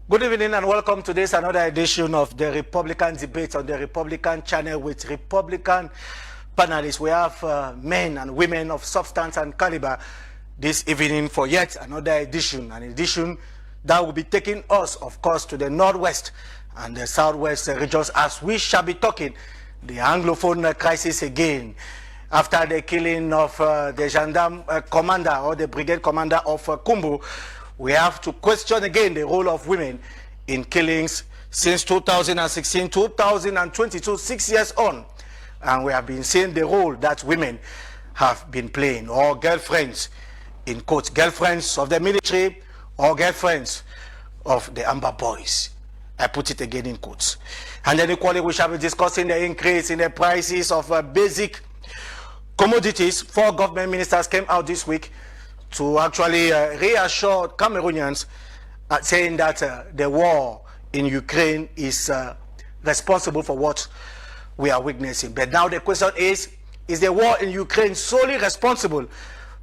Good evening and welcome to this another edition of the Republican Debate on the Republican channel with Republican panelists. We have men and women of substance and caliber this evening for yet another edition, an edition that will be taking us, of course, to the northwest and the southwest regions as we shall be talking the Anglophone crisis again after the killing of the gendarme commander or the brigade commander of Kumbu. We have to question again the role of women in killings since 2016, 2022, 6 years on. And we have been seeing the role that women have been playing, or girlfriends, in quotes, girlfriends of the military, or girlfriends of the Amber Boys. I put it again in quotes. And then equally we shall be discussing the increase in the prices of basic commodities. 4 government ministers came out this week to actually reassure Cameroonians, saying that the war in Ukraine is responsible for what we are witnessing. But now the question is the war in Ukraine solely responsible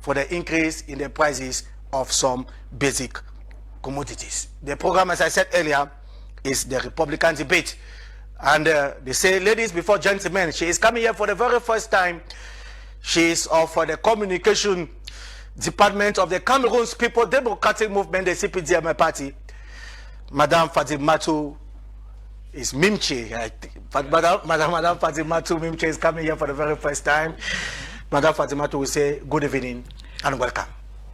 for the increase in the prices of some basic commodities? The program, as I said earlier, is the Republican Debate. And they say, ladies before gentlemen, she is coming here for the very first time. She is of the communication department of the Cameroon's People Democratic Movement, the CPDM party. Madame Fatimatu is Mimche. Madame Fatimatu Mimche is coming here for the very first time. Madame Fatimatu will say good evening and welcome.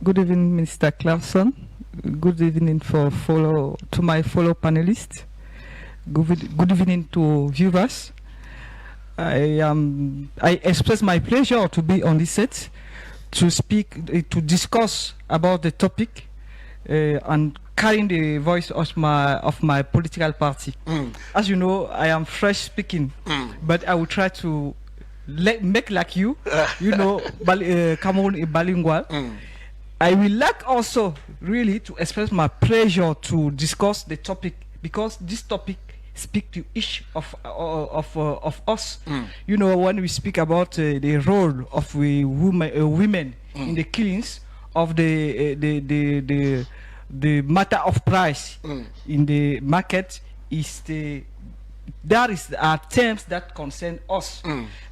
Good evening, Mr. Clarkson. Good evening to my fellow panelists. Good evening to viewers. I express my pleasure to be on this set, to speak, to discuss about the topic and carrying the voice of my political party. As you know, I am French speaking, but I will try to make like you, you know, Cameroon is bilingual. I will like also really to express my pleasure to discuss the topic, because this topic speak to each of us. You know, when we speak about the role of women in the killings of the matter of price in the market, there are terms that concern us.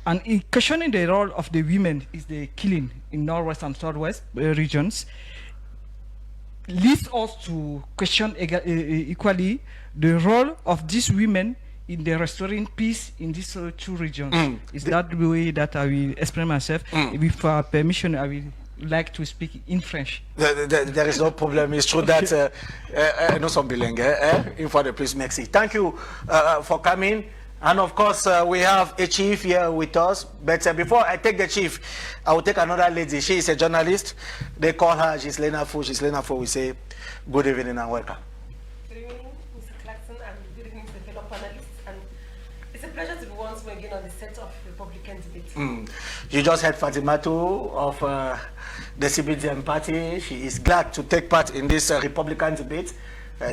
And in questioning the role of the women is the killing in northwest and southwest regions, leads us to question equally the role of these women in the restoring peace in these 2 regions. Is that the way that I will explain myself? With permission, I will like to speak in French. There is no problem. It's true that nous sommes bilingues. Une fois de plus, merci. Thank you for coming. And of course, we have a chief here with us. But before I take the chief, I will take another lady. She is a journalist. They call her Gislena Fo. Gislena Fo, we say good evening and welcome. Good evening, Mr. Clarkson, and good evening to the fellow panelists. And it's a pleasure to be once more again on the set of Republican Debate. You just heard Fatimatu of the CBDM party. She is glad to take part in this Republican Debate,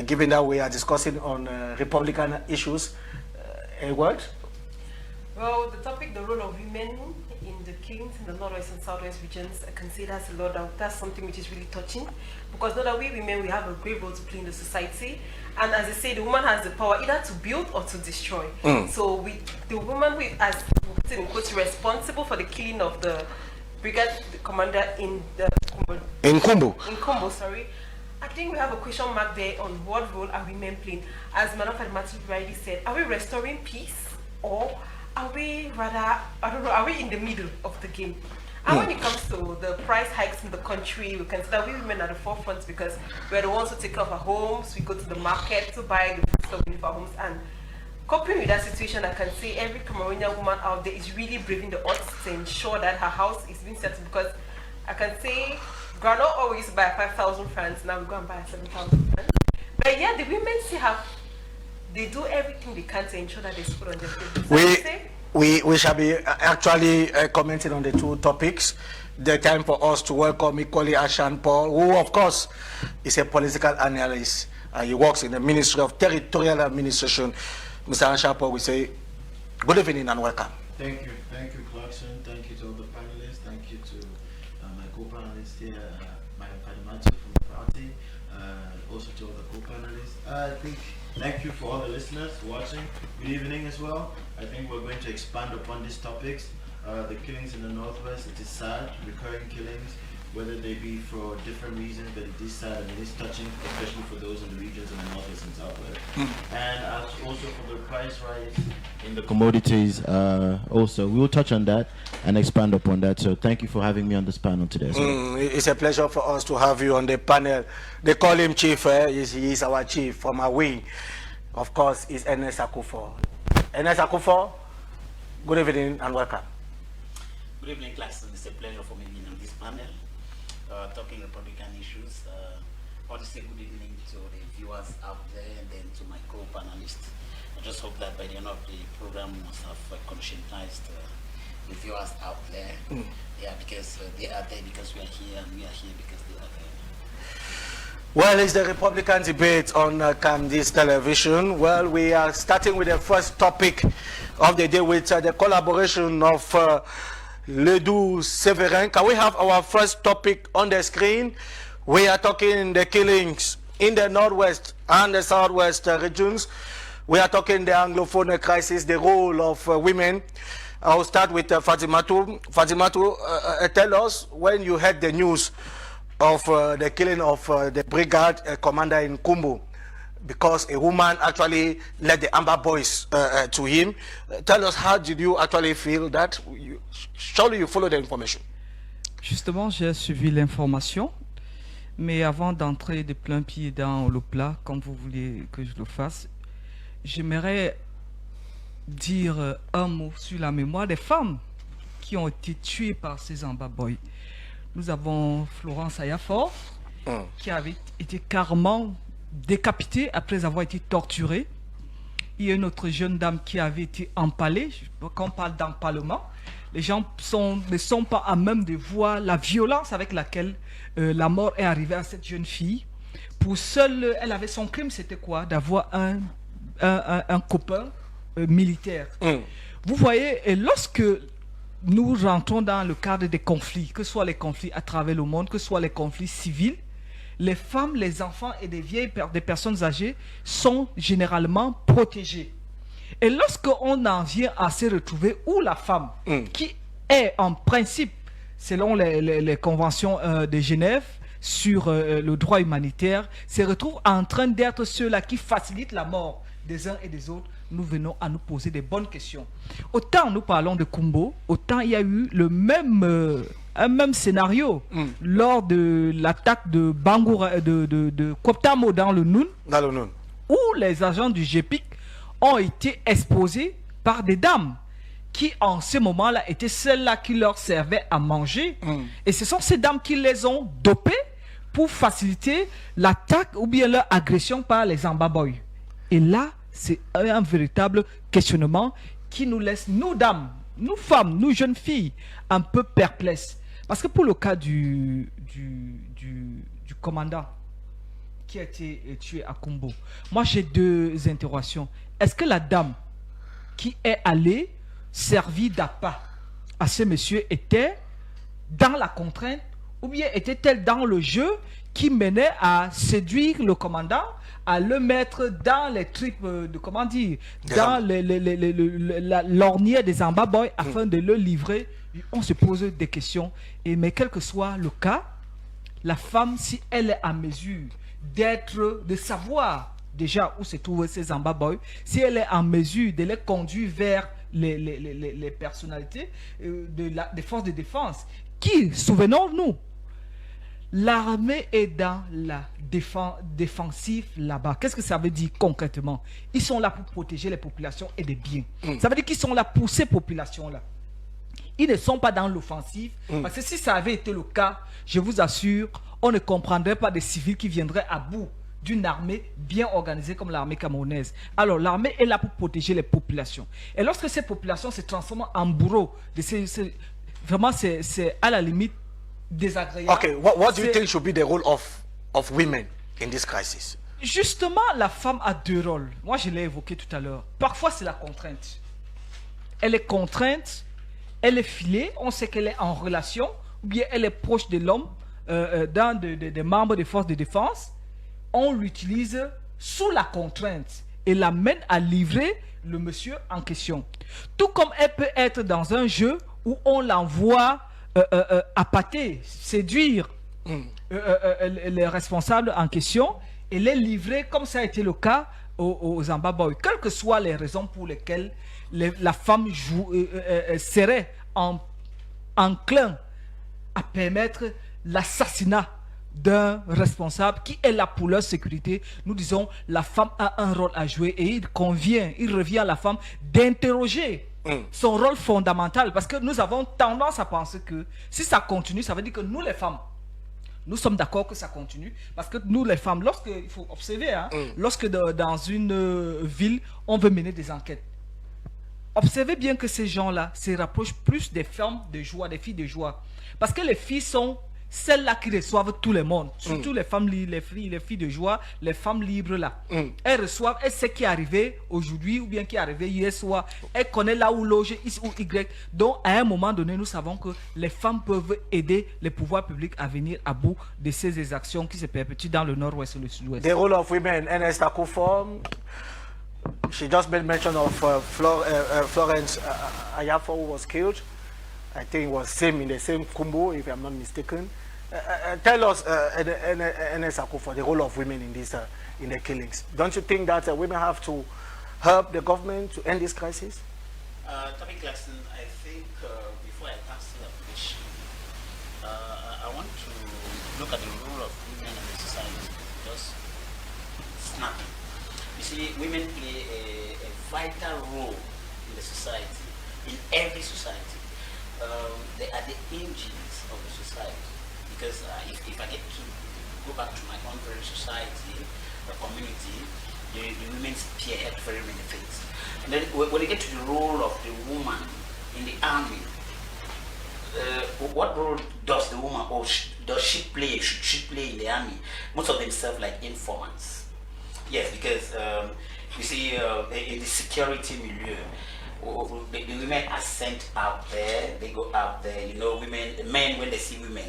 given that we are discussing on Republican issues. A word? Well, the topic, the role of women in the killings in the northwest and southwest regions, I can say that's a lot. That's something which is really touching, because not that we women, we have a great role to play in the society, and as they say, the woman has the power either to build or to destroy. So the woman who is, in quotes, responsible for the killing of the brigade commander in Kumbu, sorry. I think we have a question mark there on what role are women playing. As Madam Fatimatu rightly said, are we restoring peace, or are we rather, I don't know, are we in the middle of the game? And when it comes to the price hikes in the country, we consider we women at the forefront, because we're the ones who take care of our homes, we go to the market to buy the food stuff we need for our homes. And coping with that situation, I can say every Cameroonian woman out there is really braving the odds to ensure that her house is being settled, because I can say grandma always buy 5,000 francs, now we go and buy 7,000 francs. But yeah, the women still they do everything they can to ensure that there's food on their table. We shall be actually commenting on the 2 topics. The time for us to welcome equally Ashan Paul, who of course is a political analyst. He works in the Ministry of Territorial Administration. Mr. Ashan Paul, we say good evening and welcome. Thank you, Clarkson. Thank you to all the panelists. Thank you to my co-panelist here, Madam Fatimatu from the party. also to all the co-panelists. I think thank you for all the listeners watching. Good evening as well. I think we're going to expand upon these topics. The killings in the Northwest, it is sad, recurring killings, whether they be for different reasons, but it is sad and it is touching, especially for those in the regions in the Northwest and Southwest. And as also for the price rise in the commodities, also, we will touch on that and expand upon that. So thank you for having me on this panel today as well. It's a pleasure for us to have you on the panel. They call him Chief, he is our chief from our wing. Of course, it's Ernest Akufo. Ernest Akufo, good evening and welcome. Good evening, class. It's a pleasure for me being on this panel, talking Republican issues. I want to say good evening to the viewers out there and then to my co-panelists. I just hope that by the end of the program we must have conscientized the viewers out there. Yeah, because they are there because we are here and we are here because they are there. Well, it's the Republican debate on Camdis television. Well, we are starting with the first topic of the day with the collaboration of Ledoux Severin. Can we have our first topic on the screen? We are talking the killings in the Northwest and the Southwest regions. We are talking the Anglophone crisis, the role of women. I'll start with Fatimatu. Fatimatu, tell us when you heard the news of the killing of the brigade commander in Kumbu, because a woman actually led the Amber Boys to him. Tell us, how did you actually feel that? Surely you follow the information. Justement, j'ai suivi l'information, mais avant d'entrer de plein pied dans le plat, comme vous voulez que je le fasse, j'aimerais dire un mot sur la mémoire des femmes qui ont été tuées par ces Amber Boys. Nous avons Florence Ayafor, qui avait été carrément décapitée après avoir été torturée. Il y a une autre jeune dame qui avait été empalée. Quand on parle d'empalement, les gens ne sont pas à même de voir la violence avec laquelle la mort est arrivée à cette jeune fille. Pour seule, elle avait son crime, c'était quoi? D'avoir un copain militaire. Vous voyez, et lorsque nous rentrons dans le cadre des conflits, que ce soit les conflits à travers le monde, que ce soit les conflits civils, les femmes, les enfants et des personnes âgées sont généralement protégées. Et lorsqu'on en vient à se retrouver où la femme, qui est en principe, selon les conventions de Genève sur le droit humanitaire, se retrouve en train d'être ceux-là qui facilitent la mort des uns et des autres, nous venons à nous poser des bonnes questions. Autant nous parlons de Kumbo, autant il y a eu un même scénario lors de l'attaque de Bangoura, de Koptamo dans le Noun, où les agents du GPIC ont été exposés par des dames qui en ce moment-là étaient celles-là qui leur servaient à manger. Et ce sont ces dames qui les ont dopées pour faciliter l'attaque ou bien leur agression par les Amber Boys. Et là, c'est un véritable questionnement qui nous laisse, nous dames, nous femmes, nous jeunes filles, un peu perplexes. Parce que pour le cas du commandant qui a été tué à Kumbo, moi j'ai deux interrogations. Est-ce que la dame qui est allée servir d'appât à ce monsieur était dans la contrainte ou bien était-elle dans le jeu qui menait à séduire le commandant, à le mettre dans les tripes de, comment dire, dans l'ornière des Amber Boys afin de le livrer? On se pose des questions. Mais quel que soit le cas, la femme, si elle est en mesure de savoir déjà où se trouvent ces Amber Boys, si elle est en mesure de les conduire vers les personnalités des forces de défense, qui, souvenons-nous, l'armée est dans la défensive là-bas. Qu'est-ce que ça veut dire concrètement? Ils sont là pour protéger les populations et les biens. Ça veut dire qu'ils sont là pour ces populations-là. Ils ne sont pas dans l'offensive. Parce que si ça avait été le cas, je vous assure, on ne comprendrait pas des civils qui viendraient à bout d'une armée bien organisée comme l'armée camerounaise. Alors l'armée est là pour protéger les populations. Et lorsque ces populations se transforment en bourreaux, vraiment c'est à la limite désagréable. Okay, what do you think should be the role of women in this crisis? Justement, la femme a deux rôles. Moi, je l'ai évoqué tout à l'heure. Parfois, c'est la contrainte. Elle est contrainte, elle est filée, on sait qu'elle est en relation, ou bien elle est proche de l'homme, dans des membres des forces de défense. on l'utilise sous la contrainte et l'amène à livrer le monsieur en question. Tout comme elle peut être dans un jeu où on l'envoie appâter, séduire les responsables en question et les livrer, comme ça a été le cas aux Ambaboy, quelles que soient les raisons pour lesquelles la femme serait enclin à permettre l'assassinat d'un responsable qui est là pour leur sécurité. Nous disons, la femme a un rôle à jouer et il revient à la femme d'interroger son rôle fondamental, parce que nous avons tendance à penser que si ça continue, ça veut dire que nous les femmes, nous sommes d'accord que ça continue, parce que nous les femmes, il faut observer, lorsque dans une ville, on veut mener des enquêtes, observez bien que ces gens-là se rapprochent plus des femmes de joie, des filles de joie, parce que les filles sont celles-là qui reçoivent tout le monde, surtout les femmes, les filles de joie, les femmes libres là. Elles reçoivent, elles savent qui est arrivé aujourd'hui ou bien qui est arrivé hier soir. Elles connaissent là où loger X ou Y. Donc à un moment donné, nous savons que les femmes peuvent aider les pouvoirs publics à venir à bout de ces exactions qui se perpétuent dans le nord-ouest et le sud-ouest. The role of women, Ernest Anglophone, she just made mention of Florence Ayafo, who was killed. I think it was in the same Kumbo, if I'm not mistaken. Tell us, Ernest Anglophone, the role of women in the killings. Don't you think that women have to help the government to end this crisis? Topic Jackson, I think before I answer that question, I want to look at the role of women in the society. Just snapping. You see, women play a vital role in the society, in every society. They are the engines of the society, because if I get to go back to my own very society, the community, the women spearhead very many things. And then when you get to the role of the woman in the army, what role does the woman, or does she play, should she play in the army? Most of them serve like informants. Yes, because you see, in the security milieu, the women are sent out there, they go out there, you know, men, when they see women,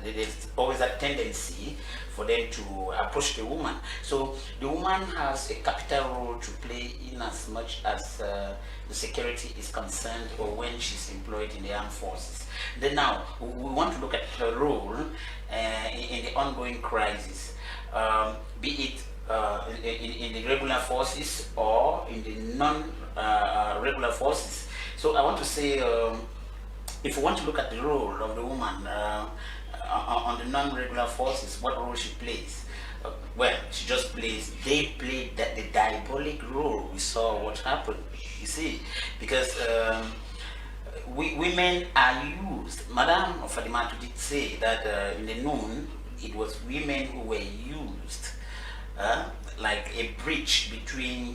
there's always a tendency for them to approach the woman. So the woman has a capital role to play in as much as the security is concerned, or when she's employed in the armed forces. Then now, we want to look at her role in the ongoing crisis, be it in the regular forces or in the non-regular forces. So I want to say, if we want to look at the role of the woman on the non-regular forces, what role she plays? Well, she just plays, they played the diabolic role. We saw what happened, you see, because women are used. Madame Fadimatu did say that in the noon, it was women who were used like a bridge between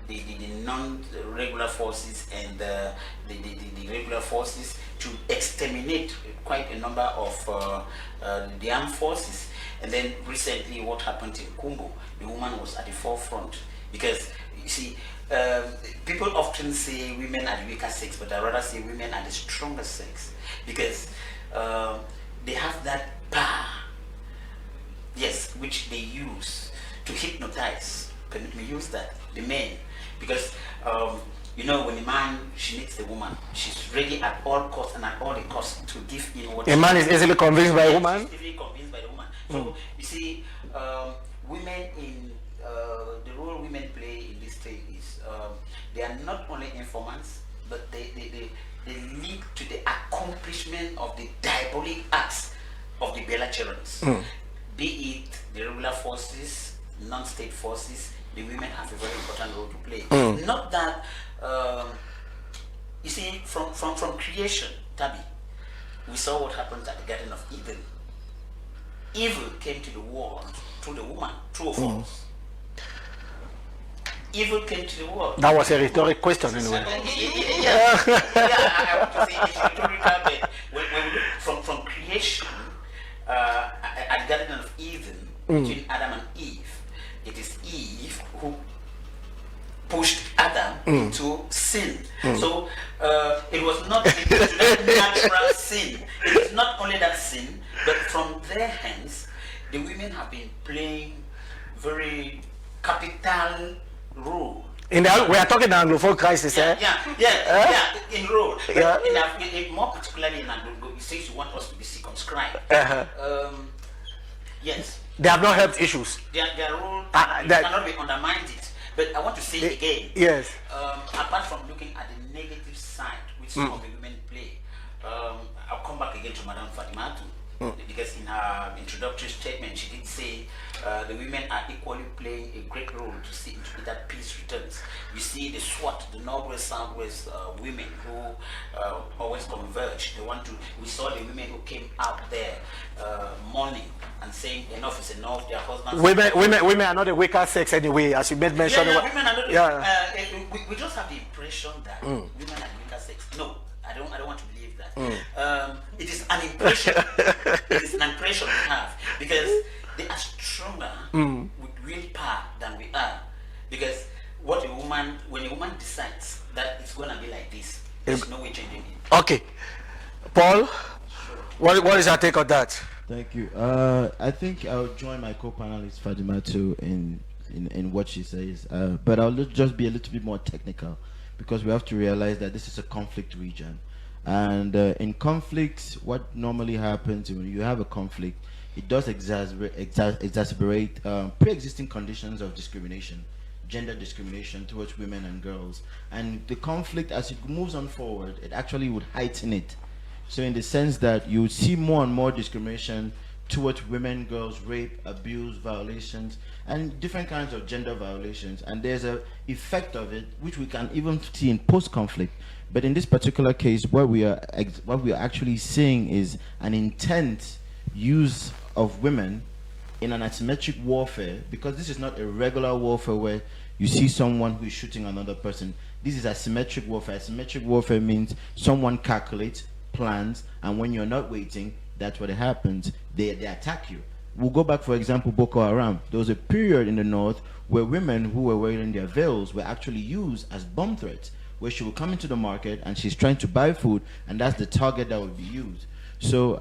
the non-regular forces and the regular forces to exterminate quite a number of the armed forces. And then recently what happened in Kumbo, the woman was at the forefront, because you see, people often say women are the weaker sex, but I rather say women are the stronger sex, because they have that power, yes, which they use to hypnotize, permit me use that, the men, because you know, when a man, she needs the woman, she's ready at all costs and at all the costs to give in what a man is easily convinced by a woman. Easily convinced by the woman. So you see, women in the role women play in this thing is they are not only informants, but they lead to the accomplishment of the diabolic acts of the belligerents. Be it the regular forces, non-state forces, the women have a very important role to play. Not that, you see, from creation, Tabi, we saw what happened at the Garden of Eden. Evil came to the world through the woman, true or false? Evil came to the world. That was a rhetoric question anyway. Yeah, I want to say it's rhetorical, but when we look from creation, at the Garden of Eden, between Adam and Eve, it is Eve who pushed Adam into sin. So it was not that natural sin. It is not only that sin, but from their hands, the women have been playing very capital role. We are talking Anglophone crisis, eh? In role. Yeah. More particularly in Anglophone, it says you want us to be circumscribed. Yes. They have not helped issues. Their role that cannot be undermined it. But I want to say again, yes. Apart from looking at the negative side which some of the women play, I'll come back again to Madame Fatimatu, because in her introductory statement she did say the women are equally playing a great role to see that peace returns. You see the SWAT, the Northwest Southwest women who always converge. We saw the women who came out there mourning and saying enough is enough. Their husbands. Women are not the weaker sex anyway, as you made mention. Women are not. We just have the impression that women are weaker sex. No, I don't want to believe that. It is an impression. It is an impression we have, because they are stronger with real power than we are. Because when a woman decides that it's gonna be like this, there's no way changing it. Okay, Paul, what is your take on that? Thank you. I think I'll join my co-panelist Fatimatu in what she says, but I'll just be a little bit more technical, because we have to realize that this is a conflict region, and in conflicts, what normally happens when you have a conflict, it does exacerbate pre-existing conditions of discrimination, gender discrimination towards women and girls, and the conflict, as it moves on forward, it actually would heighten it. So in the sense that you would see more and more discrimination towards women, girls, rape, abuse, violations, and different kinds of gender violations, and there's an effect of it which we can even see in post-conflict. But in this particular case, what we are actually seeing is an intense use of women in an asymmetric warfare, because this is not a regular warfare where you see someone who is shooting another person. This is asymmetric warfare. Asymmetric warfare means someone calculates, plans, and when you're not waiting, that's what happens. They attack you. We'll go back, for example, Boko Haram. There was a period in the north where women who were wearing their veils were actually used as bomb threats, where she would come into the market and she's trying to buy food, and that's the target that would be used. So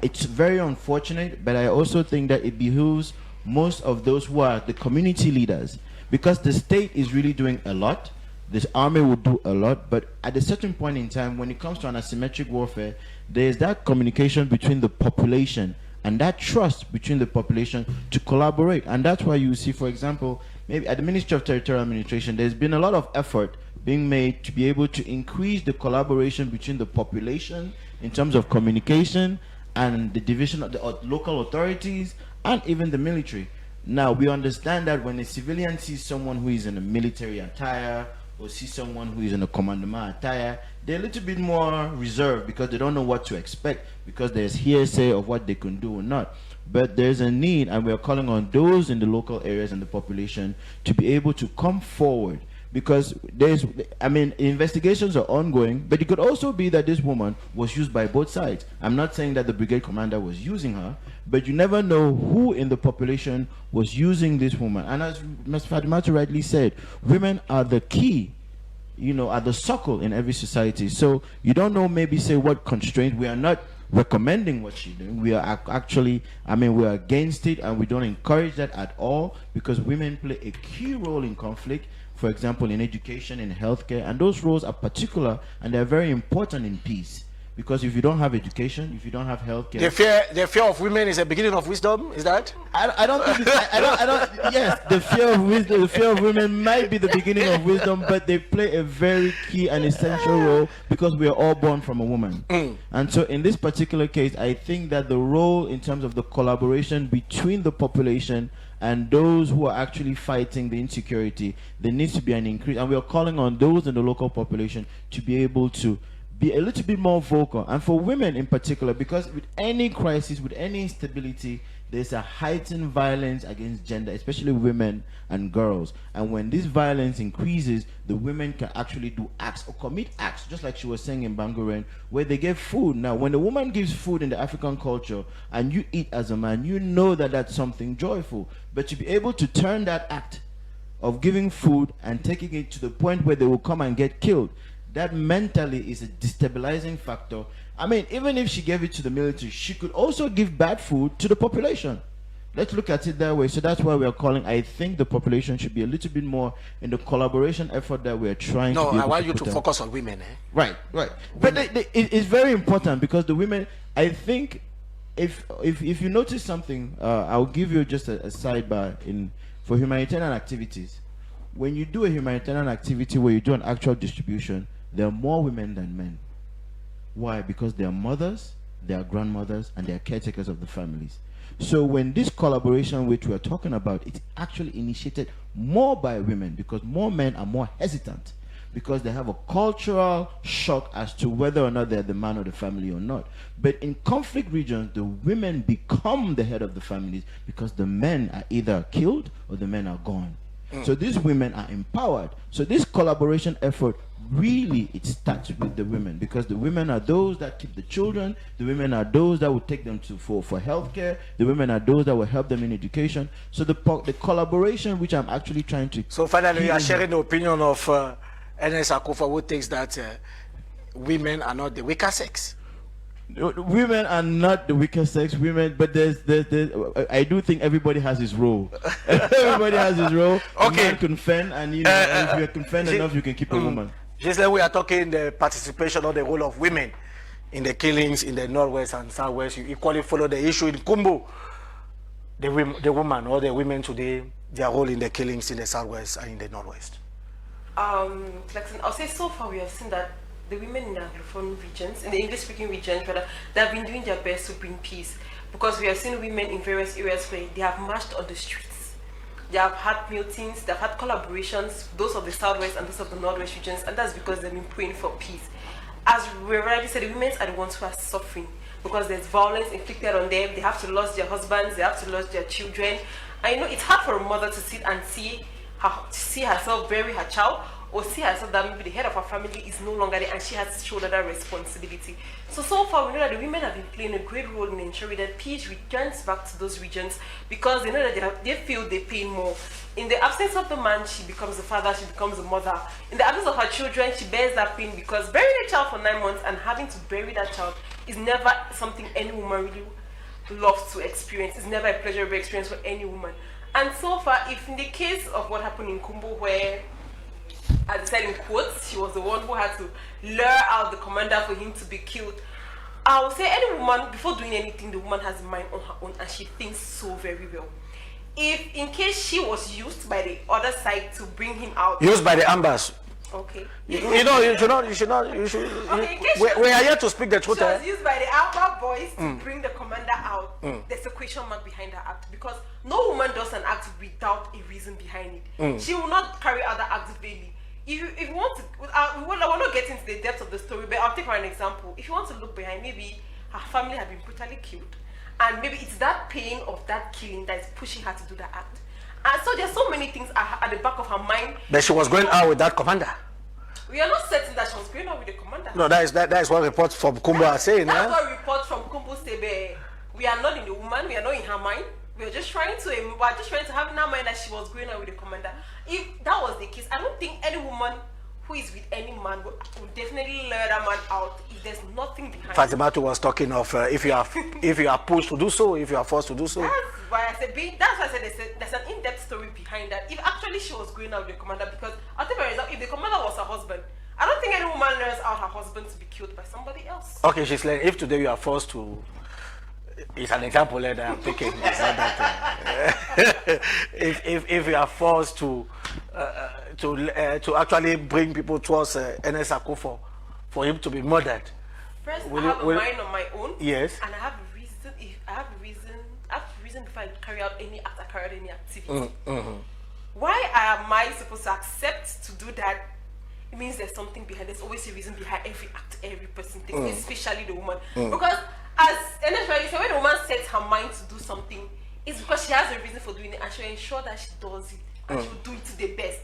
it's very unfortunate, but I also think that it behooves most of those who are the community leaders, because the state is really doing a lot, this army will do a lot, but at a certain point in time, when it comes to an asymmetric warfare, there's that communication between the population and that trust between the population to collaborate. And that's why you see, for example, maybe at the Ministry of Territorial Administration, there's been a lot of effort being made to be able to increase the collaboration between the population in terms of communication and the division of the local authorities and even the military. Now, we understand that when a civilian sees someone who is in a military attire or sees someone who is in a commandement attire, they're a little bit more reserved because they don't know what to expect, because there's hearsay of what they can do or not. But there's a need, and we're calling on those in the local areas and the population to be able to come forward, because investigations are ongoing, but it could also be that this woman was used by both sides. I'm not saying that the brigade commander was using her, but you never know who in the population was using this woman. And as Ms. Fatimatu rightly said, women are the key, are the suckle in every society. So you don't know, maybe say what constraints. We are not recommending what she's doing. We are actually, we are against it, and we don't encourage that at all, because women play a key role in conflict. For example, in education, in healthcare, and those roles are particular and they're very important in peace. Because if you don't have education, if you don't have healthcare, the fear of women is a beginning of wisdom. Is that? I don't think. Yes, the fear of women might be the beginning of wisdom, but they play a very key and essential role, because we are all born from a woman. And so, in this particular case, I think that the role in terms of the collaboration between the population and those who are actually fighting the insecurity, there needs to be an increase, and we are calling on those in the local population to be able to be a little bit more vocal, and for women in particular, because with any crisis, with any instability, there's a heightened violence against gender, especially women and girls. And when this violence increases, the women can actually do acts or commit acts, just like she was saying in Bangoren, where they give food. Now, when a woman gives food in the African culture and you eat as a man, you know that that's something joyful. But to be able to turn that act of giving food and taking it to the point where they will come and get killed, that mentally is a destabilizing factor. Even if she gave it to the military, she could also give bad food to the population. Let's look at it that way. So that's why we are calling. I think the population should be a little bit more in the collaboration effort that we're trying to do. No, I want you to focus on women. Right. But it's very important because the women, I think, if you notice something, I'll give you just a sidebar for humanitarian activities. When you do a humanitarian activity where you do an actual distribution, there are more women than men. Why? Because they are mothers, they are grandmothers, and they are caretakers of the families. So when this collaboration which we are talking about, it's actually initiated more by women because more men are more hesitant because they have a cultural shock as to whether or not they're the man of the family or not. But in conflict regions, the women become the head of the families because the men are either killed or the men are gone. So these women are empowered. So this collaboration effort really, it starts with the women because the women are those that keep the children. The women are those that will take them for healthcare. The women are those that will help them in education. So the collaboration which I'm actually trying to... So finally, you are sharing the opinion of Ernest Akufo, who thinks that women are not the weaker sex. Women are not the weaker sex. Women, but there's I do think everybody has his role. Everybody has his role. Okay. A man can fend, and you know, if you can fend enough, you can keep a woman. Just like we are talking the participation or the role of women in the killings in the northwest and southwest, you equally follow the issue in Kumbu. The woman or the women today, their role in the killings in the southwest and in the northwest. I'll say so far we have seen that the women in the Anglophone regions, in the English-speaking regions, rather, they have been doing their best to bring peace because we have seen women in various areas where they have marched on the streets. They have had meetings, they have had collaborations, those of the southwest and those of the northwest regions, and that's because they've been praying for peace. As we already said, the women are the ones who are suffering because there's violence inflicted on them. They have to lose their husbands, they have to lose their children. And you know, it's hard for a mother to sit and see herself bury her child, or see herself that maybe the head of her family is no longer there and she has to shoulder that responsibility. So far we know that the women have been playing a great role in ensuring that peace returns back to those regions because they know that they feel they pay more. In the absence of the man, she becomes the father, she becomes the mother. In the absence of her children, she bears that pain because burying a child for 9 months and having to bury that child is never something any woman really loves to experience. It's never a pleasurable experience for any woman. And so far, if in the case of what happened in Kumbu where, as I said in quotes, she was the one who had to lure out the commander for him to be killed. I would say any woman, before doing anything, the woman has a mind on her own and she thinks so very well. If in case she was used by the other side to bring him out. Used by the ambas. Okay. You should not. Okay, we are here to speak the truth. She was used by the Alpha boys to bring the commander out. There's a question mark behind her act because no woman does an act without a reason behind it. She will not carry out the act freely. If you want to, I will not get into the depth of the story, but I'll take for an example. If you want to look behind, maybe her family had been brutally killed, and maybe it's that pain of that killing that is pushing her to do that act. And so there's so many things at the back of her mind. But she was going out with that commander. We are not certain that she was going out with the commander. No, that is what reports from Kumbu are saying. That's what reports from Kumbu say. We are not in the woman. We are not in her mind. We are just trying to have in her mind that she was going out with the commander. If that was the case, I don't think any woman who is with any man would definitely lure that man out if there's nothing behind it. Fatimatu was talking of if you are pushed to do so, if you are forced to do so. That's why I said there's an in-depth story behind that. If actually she was going out with the commander, because I'll tell you for example, if the commander was her husband, I don't think any woman lures out her husband to be killed by somebody else. Okay, she's like, if today you are forced to, it's an example that I'm taking. It's not that, if you are forced to actually bring people towards Ernest Akufo for him to be murdered. First, I have a mind on my own. Yes. And I have a reason. If I have a reason before I carry out any act, I carry out any activity. Why am I supposed to accept to do that? It means there's something behind. There's always a reason behind every act every person takes, especially the woman. Because as Ernest rightly said, when a woman sets her mind to do something, it's because she has a reason for doing it, and she'll ensure that she does it, and she'll do it to the best.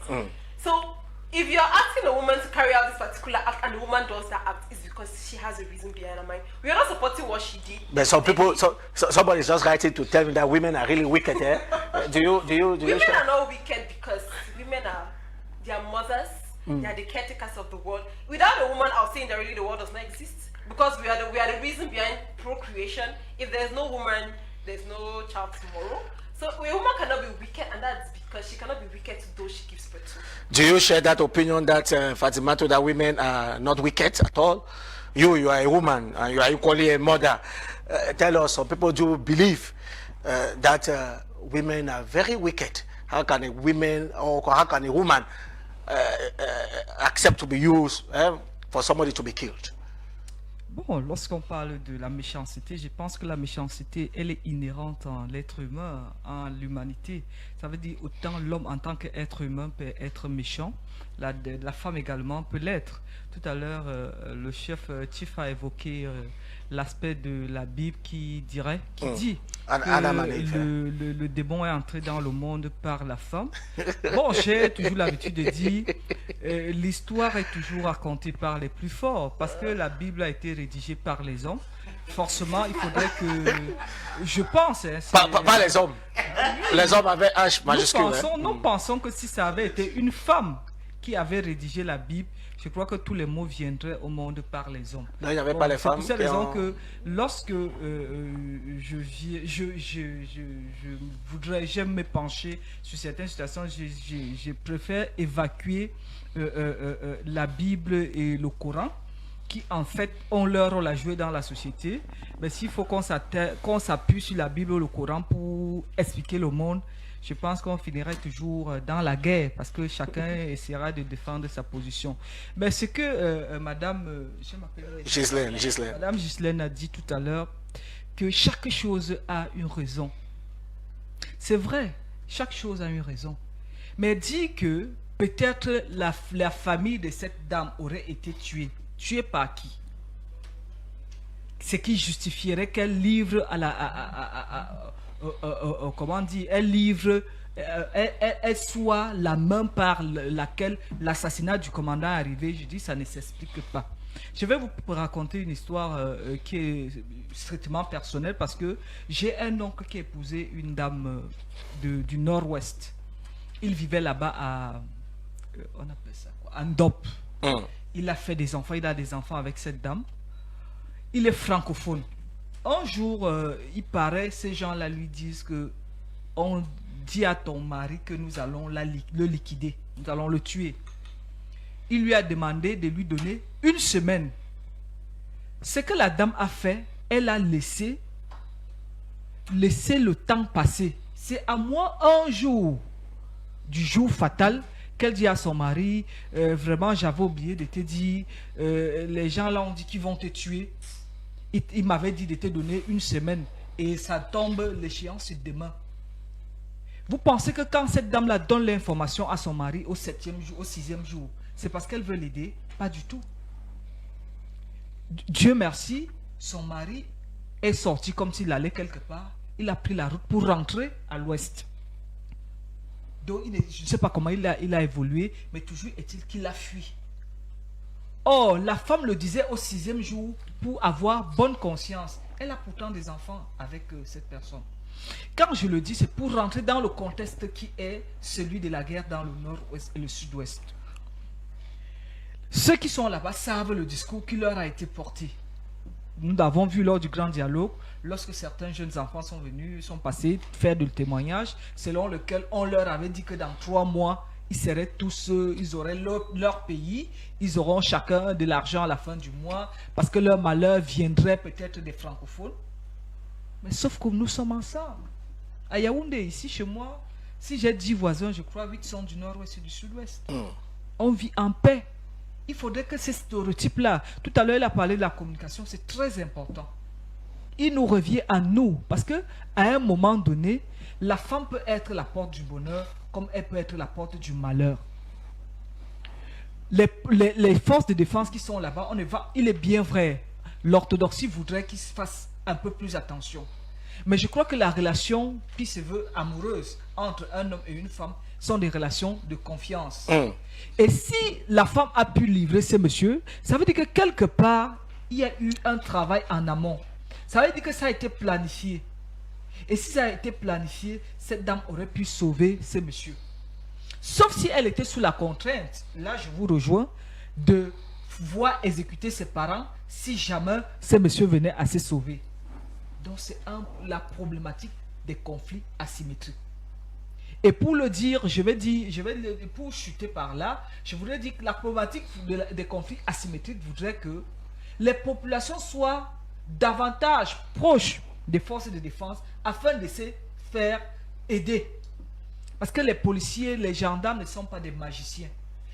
So if you're asking a woman to carry out this particular act and the woman does that act, it's because she has a reason behind her mind. We are not supporting what she did. But some people, somebody's just writing to tell me that women are really wicked. Eh? Women are not wicked because women are their mothers. They are the caretakers of the world. Without a woman, I'll say indirectly the world does not exist because we are the reason behind procreation. If there's no woman, there's no child tomorrow. So a woman cannot be wicked, and that's because she cannot be wicked to those she gives birth to. Do you share that opinion that Fatimatu, that women are not wicked at all? You are a woman and you are equally a mother. Tell us, some people do believe that women are very wicked. How can a woman or how can a woman accept to be used for somebody to be killed? Bon, lorsqu'on parle de la méchanceté, je pense que la méchanceté, elle est inhérente en l'être humain, en l'humanité. Ça veut dire autant l'homme en tant qu'être humain peut être méchant, la femme également peut l'être. Tout à l'heure, le chef Chief a évoqué l'aspect de la Bible qui dit que le démon est entré dans le monde par la femme. Bon, j'ai toujours l'habitude de dire, l'histoire est toujours racontée par les plus forts, parce que la Bible a été rédigée par les hommes. Forcément, il faudrait que, je pense... Pas les hommes. Les hommes avaient H majuscule. Nous pensons que si ça avait été une femme qui avait rédigé la Bible, je crois que tous les mots viendraient au monde par les hommes. Non, il n'y avait pas les femmes. C'est pour cette raison que lorsque j'aime me pencher sur certaines situations, je préfère évacuer la Bible et le Coran, qui en fait ont leur rôle à jouer dans la société. Mais s'il faut qu'on s'appuie sur la Bible ou le Coran pour expliquer le monde, je pense qu'on finirait toujours dans la guerre, parce que chacun essaiera de défendre sa position. Mais ce que Madame Ghislaine a dit tout à l'heure, que chaque chose a une raison. C'est vrai, chaque chose a une raison. Mais dit que peut-être la famille de cette dame aurait été tuée. Tuée par qui? Ce qui justifierait qu'elle livre comment dire, elle soit la main par laquelle l'assassinat du commandant est arrivé. Je dis, ça ne s'explique pas. Je vais vous raconter une histoire qui est strictement personnelle, parce que j'ai un oncle qui a épousé une dame du nord-ouest. Il vivait là-bas à on appelle ça quoi, à Ndop. Il a fait des enfants, il a des enfants avec cette dame. Il est francophone. Un jour, il paraît, ces gens-là lui disent que on dit à ton mari que nous allons le liquider, nous allons le tuer. Il lui a demandé de lui donner une semaine. Ce que la dame a fait, elle a laissé le temps passer. C'est à moi un jour du jour fatal qu'elle dit à son mari, vraiment j'avais oublié de te dire, les gens là ont dit qu'ils vont te tuer. Il m'avait dit de te donner une semaine et ça tombe, l'échéance c'est demain. Vous pensez que quand cette dame là donne l'information à son mari au 7e jour, au 6e jour, c'est parce qu'elle veut l'aider? Pas du tout. Dieu merci, son mari est sorti comme s'il allait quelque part. Il a pris la route pour rentrer à l'ouest. Donc je ne sais pas comment il a évolué, mais toujours est-il qu'il a fui. Or, la femme le disait au 6e jour pour avoir bonne conscience. Elle a pourtant des enfants avec cette personne. Quand je le dis, c'est pour rentrer dans le contexte qui est celui de la guerre dans le nord-ouest et le sud-ouest. Ceux qui sont là-bas savent le discours qui leur a été porté. Nous l'avons vu lors du grand dialogue, lorsque certains jeunes enfants sont venus, sont passés faire du témoignage, selon lequel on leur avait dit que dans 3 mois, ils seraient tous, ils auraient leur pays, ils auront chacun de l'argent à la fin du mois, parce que leur malheur viendrait peut-être des francophones. Mais sauf que nous sommes ensemble. À Yaoundé, ici chez moi, si j'ai 10 voisins, je crois 8 sont du nord-ouest et du sud-ouest. On vit en paix. Il faudrait que ces stéréotypes-là, tout à l'heure il a parlé de la communication, c'est très important. Il nous revient à nous, parce que à un moment donné, la femme peut être la porte du bonheur, comme elle peut être la porte du malheur. Les forces de défense qui sont là-bas, il est bien vrai, l'orthodoxie voudrait qu'ils se fassent un peu plus attention. Mais je crois que la relation qui se veut amoureuse entre un homme et une femme sont des relations de confiance. Et si la femme a pu livrer ce monsieur, ça veut dire que quelque part, il y a eu un travail en amont. Ça veut dire que ça a été planifié. Et si ça a été planifié, cette dame aurait pu sauver ce monsieur. Sauf si elle était sous la contrainte, là je vous rejoins, de voir exécuter ses parents si jamais ce monsieur venait à se sauver. Donc c'est la problématique des conflits asymétriques. Et pour le dire, pour chuter par là, je voudrais dire que la problématique des conflits asymétriques voudrait que les populations soient davantage proches des forces de défense afin de se faire aider. Parce que les policiers, les gendarmes ne sont pas des magiciens.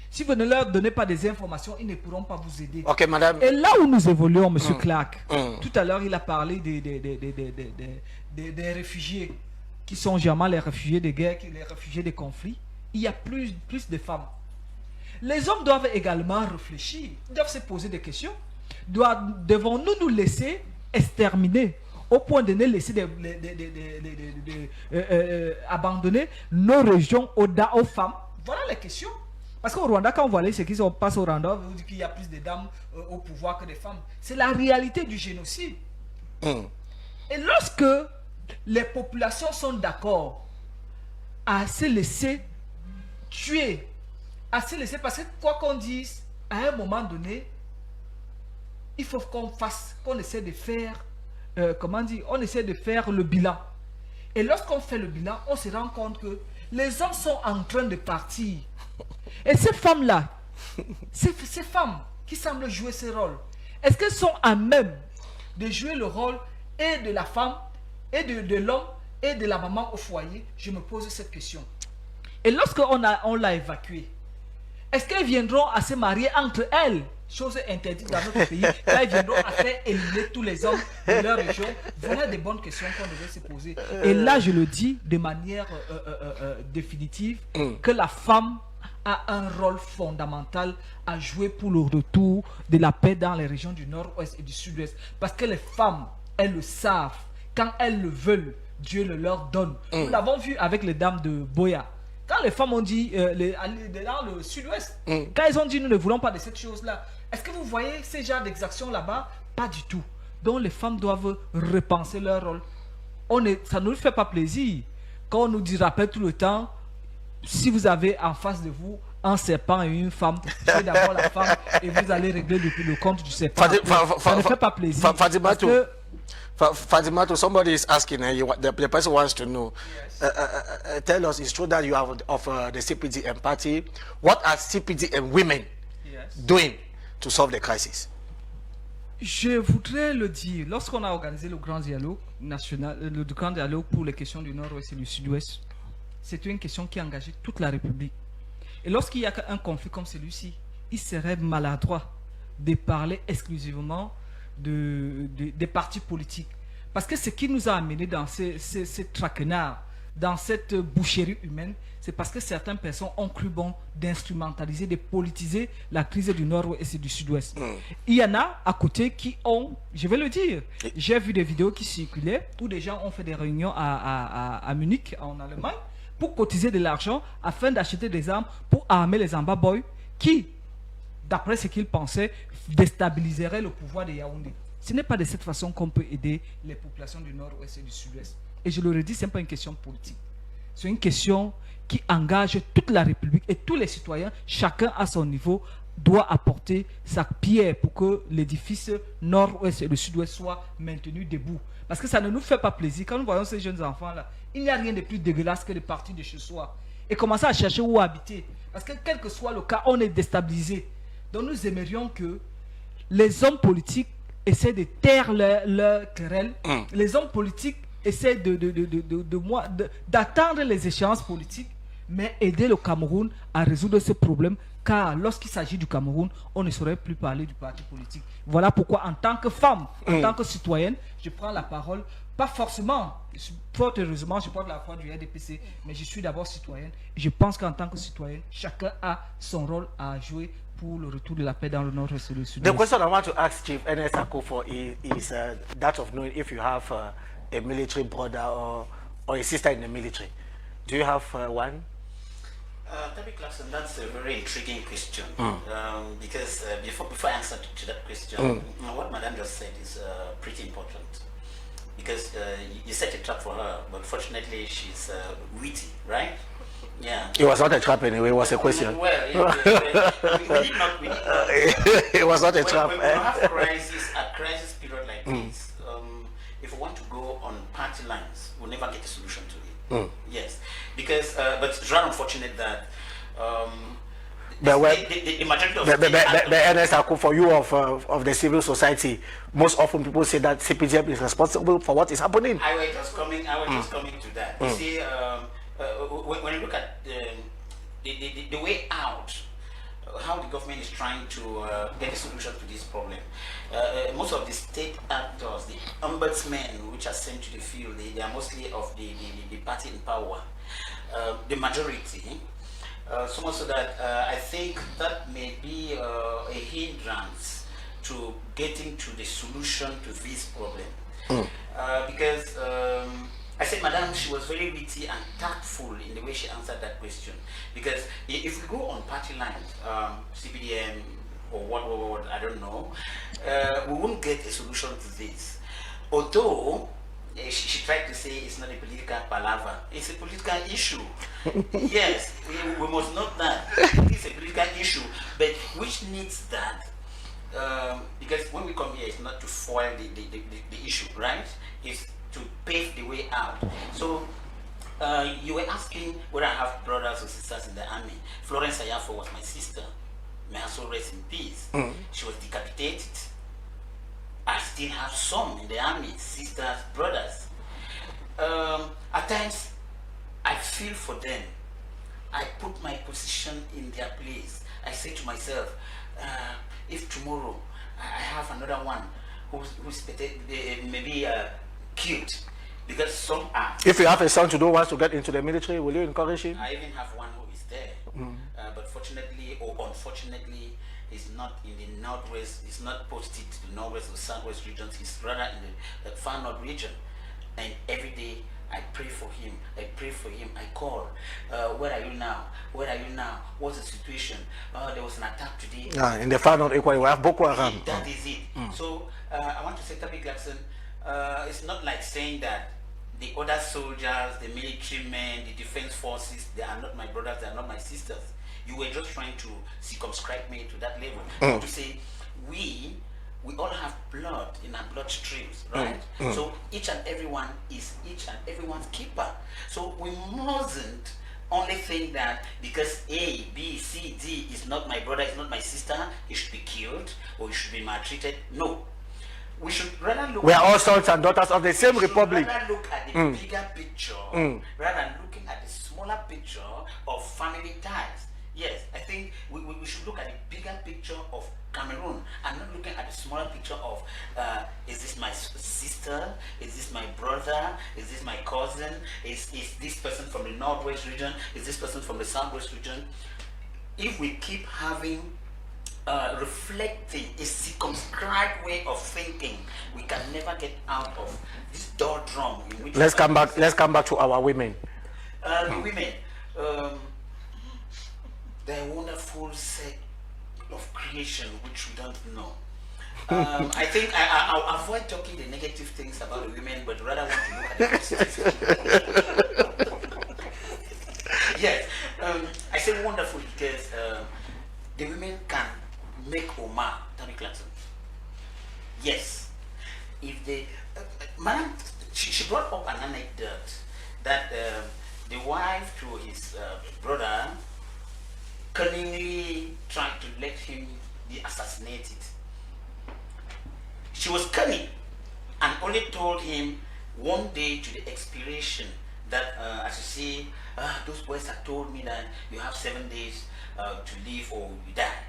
Si vous ne leur donnez pas des informations, ils ne pourront pas vous aider. Ok, madame. Et là où nous évoluons, M. Clark, tout à l'heure, il a parlé des réfugiés, qui sont généralement les réfugiés de guerre, les réfugiés des conflits. Il y a plus de femmes. Les hommes doivent également réfléchir, ils doivent se poser des questions. Devons-nous nous laisser exterminer au point de ne laisser abandonner nos régions aux femmes? Voilà les questions. Parce qu'au Rwanda, quand on voit ce qui se passe au Rwanda, on dit qu'il y a plus de dames au pouvoir que de femmes. C'est la réalité du génocide. Et lorsque les populations sont d'accord à se laisser tuer, à se laisser, parce que quoi qu'on dise, à un moment donné, il faut qu'on essaie de faire, on essaie de faire le bilan. Et lorsqu'on fait le bilan, on se rend compte que les hommes sont en train de partir. Et ces femmes-là, ces femmes qui semblent jouer ce rôle, est-ce qu'elles sont à même de jouer le rôle et de la femme, et de l'homme, et de la maman au foyer? Je me pose cette question. Et lorsqu'on l'a évacuée, est-ce qu'elles viendront à se marier entre elles? Chose interdite dans notre pays. Là, ils viendront à faire éliminer tous les hommes de leur région. Voilà des bonnes questions qu'on devait se poser. Et là, je le dis de manière définitive, que la femme a un rôle fondamental à jouer pour le retour de la paix dans les régions du nord-ouest et du sud-ouest. Parce que les femmes, elles le savent. Quand elles le veulent, Dieu le leur donne. Nous l'avons vu avec les dames de Boya. Quand les femmes ont dit, dans le sud-ouest, quand elles ont dit nous ne voulons pas de cette chose-là, est-ce que vous voyez ces genres d'exactions là-bas? Pas du tout. Donc les femmes doivent repenser leur rôle. Ça ne nous fait pas plaisir quand on nous dit, rappelle tout le temps, si vous avez en face de vous un serpent et une femme, tuez d'abord la femme et vous allez régler le compte du serpent. Ça ne fait pas plaisir. Fadimato, somebody is asking, the person wants to know. Yes. Tell us, it's true that you have the CPD empathy. What are CPD and women doing to solve the crisis? Je voudrais le dire, lorsqu'on a organisé le grand dialogue national, le grand dialogue pour les questions du Nord-Ouest et du Sud-Ouest, c'était une question qui engageait toute la République. Et lorsqu'il y a un conflit comme celui-ci, il serait maladroit de parler exclusivement des partis politiques. Parce que ce qui nous a amené dans ces traquenards, dans cette boucherie humaine, c'est parce que certaines personnes ont cru bon d'instrumentaliser, de politiser la crise du Nord-Ouest et du Sud-Ouest. Il y en a à côté qui ont, je vais le dire, j'ai vu des vidéos qui circulaient où des gens ont fait des réunions à Munich, en Allemagne, pour cotiser de l'argent afin d'acheter des armes pour armer les Amba Boys qui, d'après ce qu'ils pensaient, déstabiliseraient le pouvoir de Yaoundé. Ce n'est pas de cette façon qu'on peut aider les populations du Nord-Ouest et du Sud-Ouest. Et je le redis, ce n'est pas une question politique. C'est une question qui engage toute la République et tous les citoyens, chacun à son niveau, doit apporter sa pierre pour que l'édifice Nord-Ouest et le Sud-Ouest soit maintenu debout. Parce que ça ne nous fait pas plaisir. Quand nous voyons ces jeunes enfants-là, il n'y a rien de plus dégueulasse que de partir de chez soi et commencer à chercher où habiter. Parce que quel que soit le cas, on est déstabilisé. Donc nous aimerions que les hommes politiques essaient de taire leur querelle. Les hommes politiques essaient d'attendre les échéances politiques, mais aider le Cameroun à résoudre ce problème. Car lorsqu'il s'agit du Cameroun, on ne saurait plus parler du parti politique. Voilà pourquoi, en tant que femme, en tant que citoyenne, je prends la parole. Pas forcément, fort heureusement, je porte la voix du RDPC, mais je suis d'abord citoyenne. Je pense qu'en tant que citoyenne, chacun a son rôle à jouer pour le retour de la paix dans le nord et le sud. The question I want to ask Chief Ernest Akufo is that of knowing if you have a military brother or a sister in the military. Do you have one? David Clarkson, that's a very intriguing question because before I answer to that question, what Madame just said is pretty important because you set a trap for her, but fortunately she's witty, right? Yeah. It was not a trap anyway, it was a question. Well, we did not. It was not a trap. When we have a crisis period like this, if we want to go on party lines, we'll never get a solution to it. Yes, because but it's rather unfortunate that the majority of the Ernest Aku, for you of the civil society, most often people say that CPGM is responsible for what is happening. I was just coming to that. You see, when you look at the way out, how the government is trying to get a solution to this problem. Most of the state actors, the ombudsmen which are sent to the field, they are mostly of the party in power. The majority. So much so that I think that may be a hindrance to getting to the solution to this problem. Because I said, Madam, she was very witty and tactful in the way she answered that question. Because if we go on party lines, CPDM or what, I don't know, we won't get a solution to this. Although she tried to say it's not a political palaver, it's a political issue. Yes, we must note that it's a political issue, but which needs that. Because when we come here, it's not to foil the issue, right? It's to pave the way out. So you were asking whether I have brothers or sisters in the army. Florence Ayafo was my sister. May her soul rest in peace. She was decapitated. I still have some in the army, sisters, brothers. At times, I feel for them. I put my position in their place. I say to myself, if tomorrow I have another one who's maybe killed, because some are. If you have a son who wants to get into the military, will you encourage him? I even have one who is there, but fortunately or unfortunately, he's not in the northwest. He's not posted to the northwest or southwest regions. He's rather in the far north region, and every day I pray for him. I pray for him. I call. Where are you now? Where are you now? What's the situation? There was an attack today. In the far north, equally, we have Boko Haram. That is it. So I want to say, Tabi Jackson, it's not like saying that the other soldiers, the military men, the defense forces, they are not my brothers, they are not my sisters. You were just trying to circumscribe me to that level. To say, we all have blood in our bloodstreams, right? So each and everyone is each and everyone's keeper. So we mustn't only think that because A, B, C, D is not my brother, is not my sister, he should be killed or he should be maltreated. No. We should rather look. We are all sons and daughters of the same republic. Rather look at the bigger picture rather than looking at the smaller picture of family ties. Yes, I think we should look at the bigger picture of Cameroon and not looking at the smaller picture of is this my sister? Is this my brother? Is this my cousin? Is this person from the northwest region? Is this person from the southwest region? If we keep having reflecting a circumscribed way of thinking, we can never get out of this doldrum in which let's come back to our women. The women, they're a wonderful set of creation which we don't know. I think I'll avoid talking the negative things about the women, but rather want to look at the positive. Yes, I say wonderful because the women can make Omar, Tammy Clarkson. Yes. If they, madam, she brought up an anecdote that the wife to his brother cunningly tried to let him be assassinated. She was cunning and only told him one day to the expiration that, as you see, those boys had told me that you have 7 days to live or you die.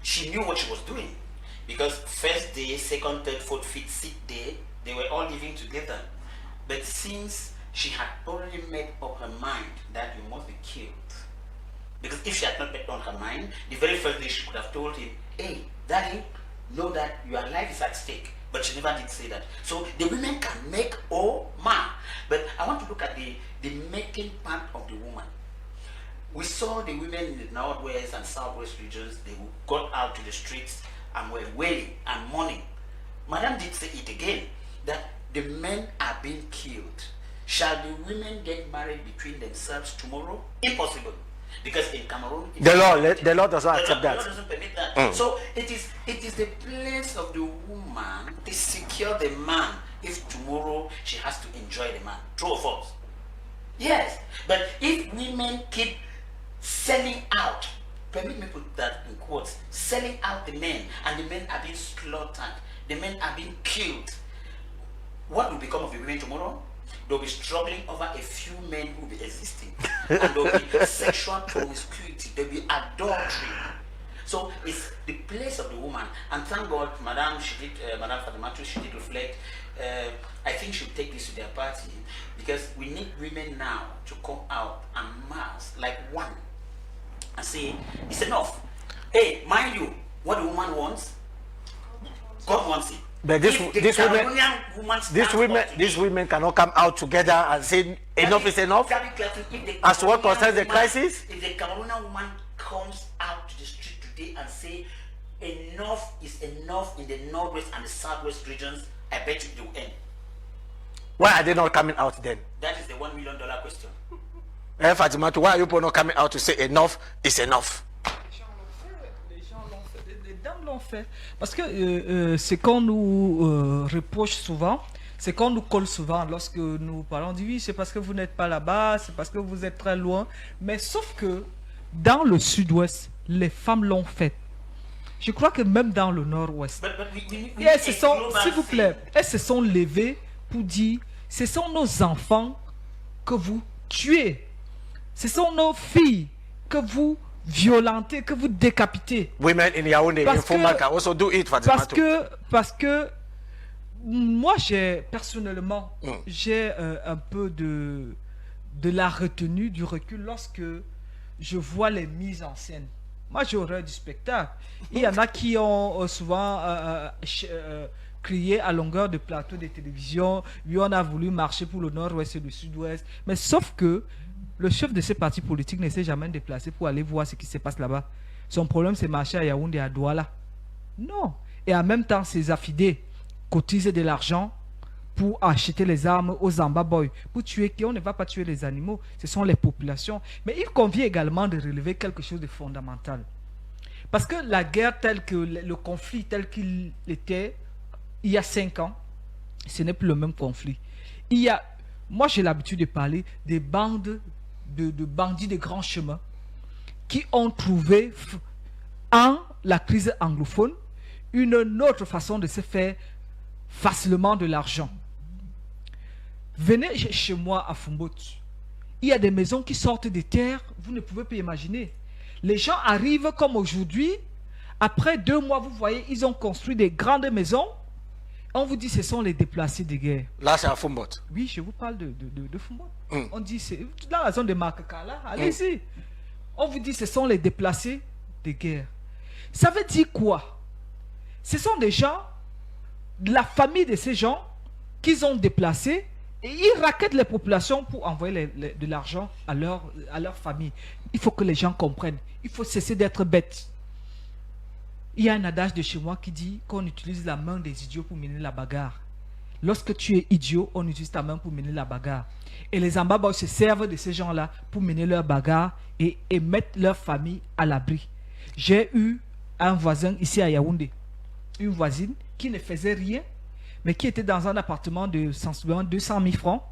She knew what she was doing because first day, second, third, fourth, fifth, sixth day, they were all living together. But since she had already made up her mind that you must be killed, because if she had not made up her mind, the very first day she could have told him, hey, daddy, know that your life is at stake. But she never did say that. So the women can make or man. But I want to look at the making part of the woman. We saw the women in the northwest and southwest regions, they got out to the streets and were wailing and mourning. Madam did say it again, that the men are being killed. Shall the women get married between themselves tomorrow? Impossible. Because in Cameroon, the law does not accept the law that. doesn't permit that. So it is the place of the woman to secure the man if tomorrow she has to enjoy the man. True or false? Yes. But if women keep selling out, permit me put that in quotes, selling out the men, and the men are being slaughtered, the men are being killed, what will become of the women tomorrow? They'll be struggling over a few men who will be existing. And there'll be sexual promiscuity, there'll be adultery. So it's the place of the woman. And thank God, Madame Fatimatu, she did reflect. I think she'll take this to their party, because we need women now to come out and mass like one and say, it's enough. Hey, mind you, what the woman wants, God wants it. But these women cannot come out together and say enough is enough. As to what concerns the crisis, if the Cameroonian woman comes out to the street today and say enough is enough in the northwest and the southwest regions, I bet you they will end. Why are they not coming out then? That is the $1 million question. Fatimatu, why are you not coming out to say enough is enough? Les dames l'ont fait. Parce que ce qu'on nous reproche souvent, c'est qu'on nous colle souvent lorsque nous parlons. On dit oui, c'est parce que vous n'êtes pas là-bas, c'est parce que vous êtes très loin. Mais sauf que dans le sud-ouest, les femmes l'ont fait. Je crois que même dans le nord-ouest. Elles se sont, s'il vous plaît, elles se sont levées pour dire, ce sont nos enfants que vous tuez. Ce sont nos filles que vous violentez, que vous décapitez. Women in Yaoundé, informal can also do it, Fatimatu. Parce que moi, personnellement, j'ai un peu de la retenue, du recul lorsque je vois les mises en scène. Moi, j'ai horreur du spectacle. Il y en a qui ont souvent crié à longueur de plateau de télévision. Lui, on a voulu marcher pour le nord-ouest et le sud-ouest. Mais sauf que le chef de ces partis politiques ne s'est jamais déplacé pour aller voir ce qui se passe là-bas. Son problème, c'est marcher à Yaoundé, à Douala. Non. Et en même temps, ces affidés cotisent de l'argent pour acheter les armes aux Zamba Boys, pour tuer qui? On ne va pas tuer les animaux, ce sont les populations. Mais il convient également de relever quelque chose de fondamental. Parce que la guerre telle que, le conflit tel qu'il était il y a 5 ans, ce n'est plus le même conflit. Moi j'ai l'habitude de parler des bandes de bandits de grands chemins qui ont trouvé en la crise anglophone une autre façon de se faire facilement de l'argent. Venez chez moi à Fumbot. Il y a des maisons qui sortent des terres, vous ne pouvez pas imaginer. Les gens arrivent comme aujourd'hui. Après 2 mois, vous voyez, ils ont construit des grandes maisons. On vous dit ce sont les déplacés de guerre. Là, c'est à Fumbot. Oui, je vous parle de Fumbot. On dit, c'est dans la zone de Makakala, allez-y. On vous dit ce sont les déplacés de guerre. Ça veut dire quoi? Ce sont des gens, de la famille de ces gens, qu'ils ont déplacés. Et ils raquettent les populations pour envoyer de l'argent à leur famille. Il faut que les gens comprennent. Il faut cesser d'être bêtes. Il y a un adage de chez moi qui dit qu'on utilise la main des idiots pour mener la bagarre. Lorsque tu es idiot, on utilise ta main pour mener la bagarre. Et les Ambabas se servent de ces gens-là pour mener leur bagarre et mettre leur famille à l'abri. J'ai eu un voisin ici à Yaoundé, une voisine qui ne faisait rien, mais qui était dans un appartement de sensiblement 200 000 francs,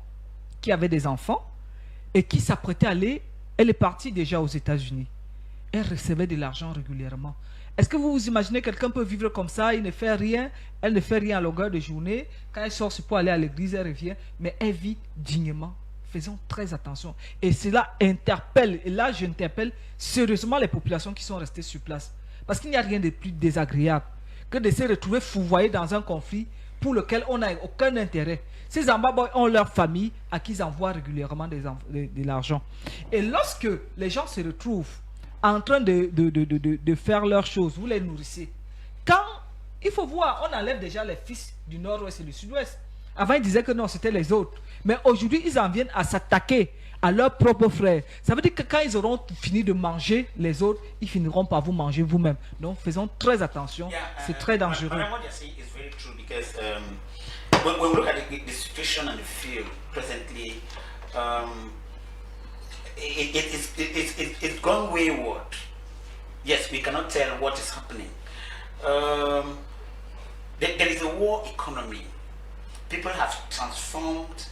qui avait des enfants, et qui s'apprêtait à aller, elle est partie déjà aux États-Unis. Elle recevait de l'argent régulièrement. Est-ce que vous vous imaginez quelqu'un peut vivre comme ça, il ne fait rien, elle ne fait rien à longueur de journée, quand elle sort c'est pour aller à l'église, elle revient, mais elle vit dignement. Faisons très attention. Et cela interpelle, et là je interpelle sérieusement les populations qui sont restées sur place. Parce qu'il n'y a rien de plus désagréable que de se retrouver fourvoyés dans un conflit pour lequel on n'a aucun intérêt. Ces Ambaboys ont leur famille à qui ils envoient régulièrement de l'argent. Et lorsque les gens se retrouvent en train de faire leurs choses, vous les nourrissez. Quand, il faut voir, on enlève déjà les fils du nord-ouest et du sud-ouest. Avant, ils disaient que non, c'était les autres. Mais aujourd'hui, ils en viennent à s'attaquer à leurs propres frères. Ça veut dire que quand ils auront fini de manger les autres, ils finiront par vous manger vous-même. Donc, faisons très attention. C'est très dangereux. What you're saying is very true because when we look at the situation and the field presently, it's gone yes, we cannot tell what is happening. There is a war economy. People have transformed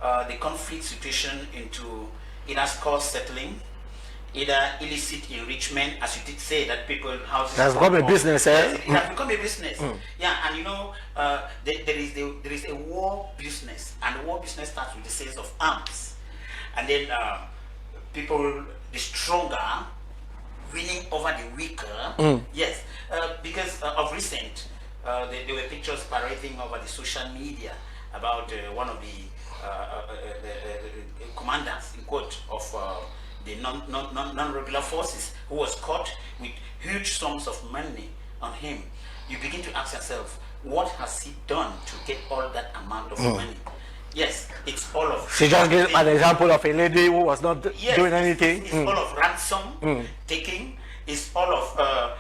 the conflict situation into either score settling, either illicit enrichment, as you did say, that people houses. That's become a business, eh? Yes, it has become a business. Yeah, and you know, there is a war business, and the war business starts with the sales of arms, and then people, the stronger, winning over the weaker. Yes, because of recent, there were pictures parading over the social media about one of the commanders, in quote, of the non-regular forces, who was caught with huge sums of money on him. You begin to ask yourself, what has he done to get all that amount of money? Yes, it's all of. She just gave an example of a lady who was not doing anything. It's all of ransom taking. It's all of.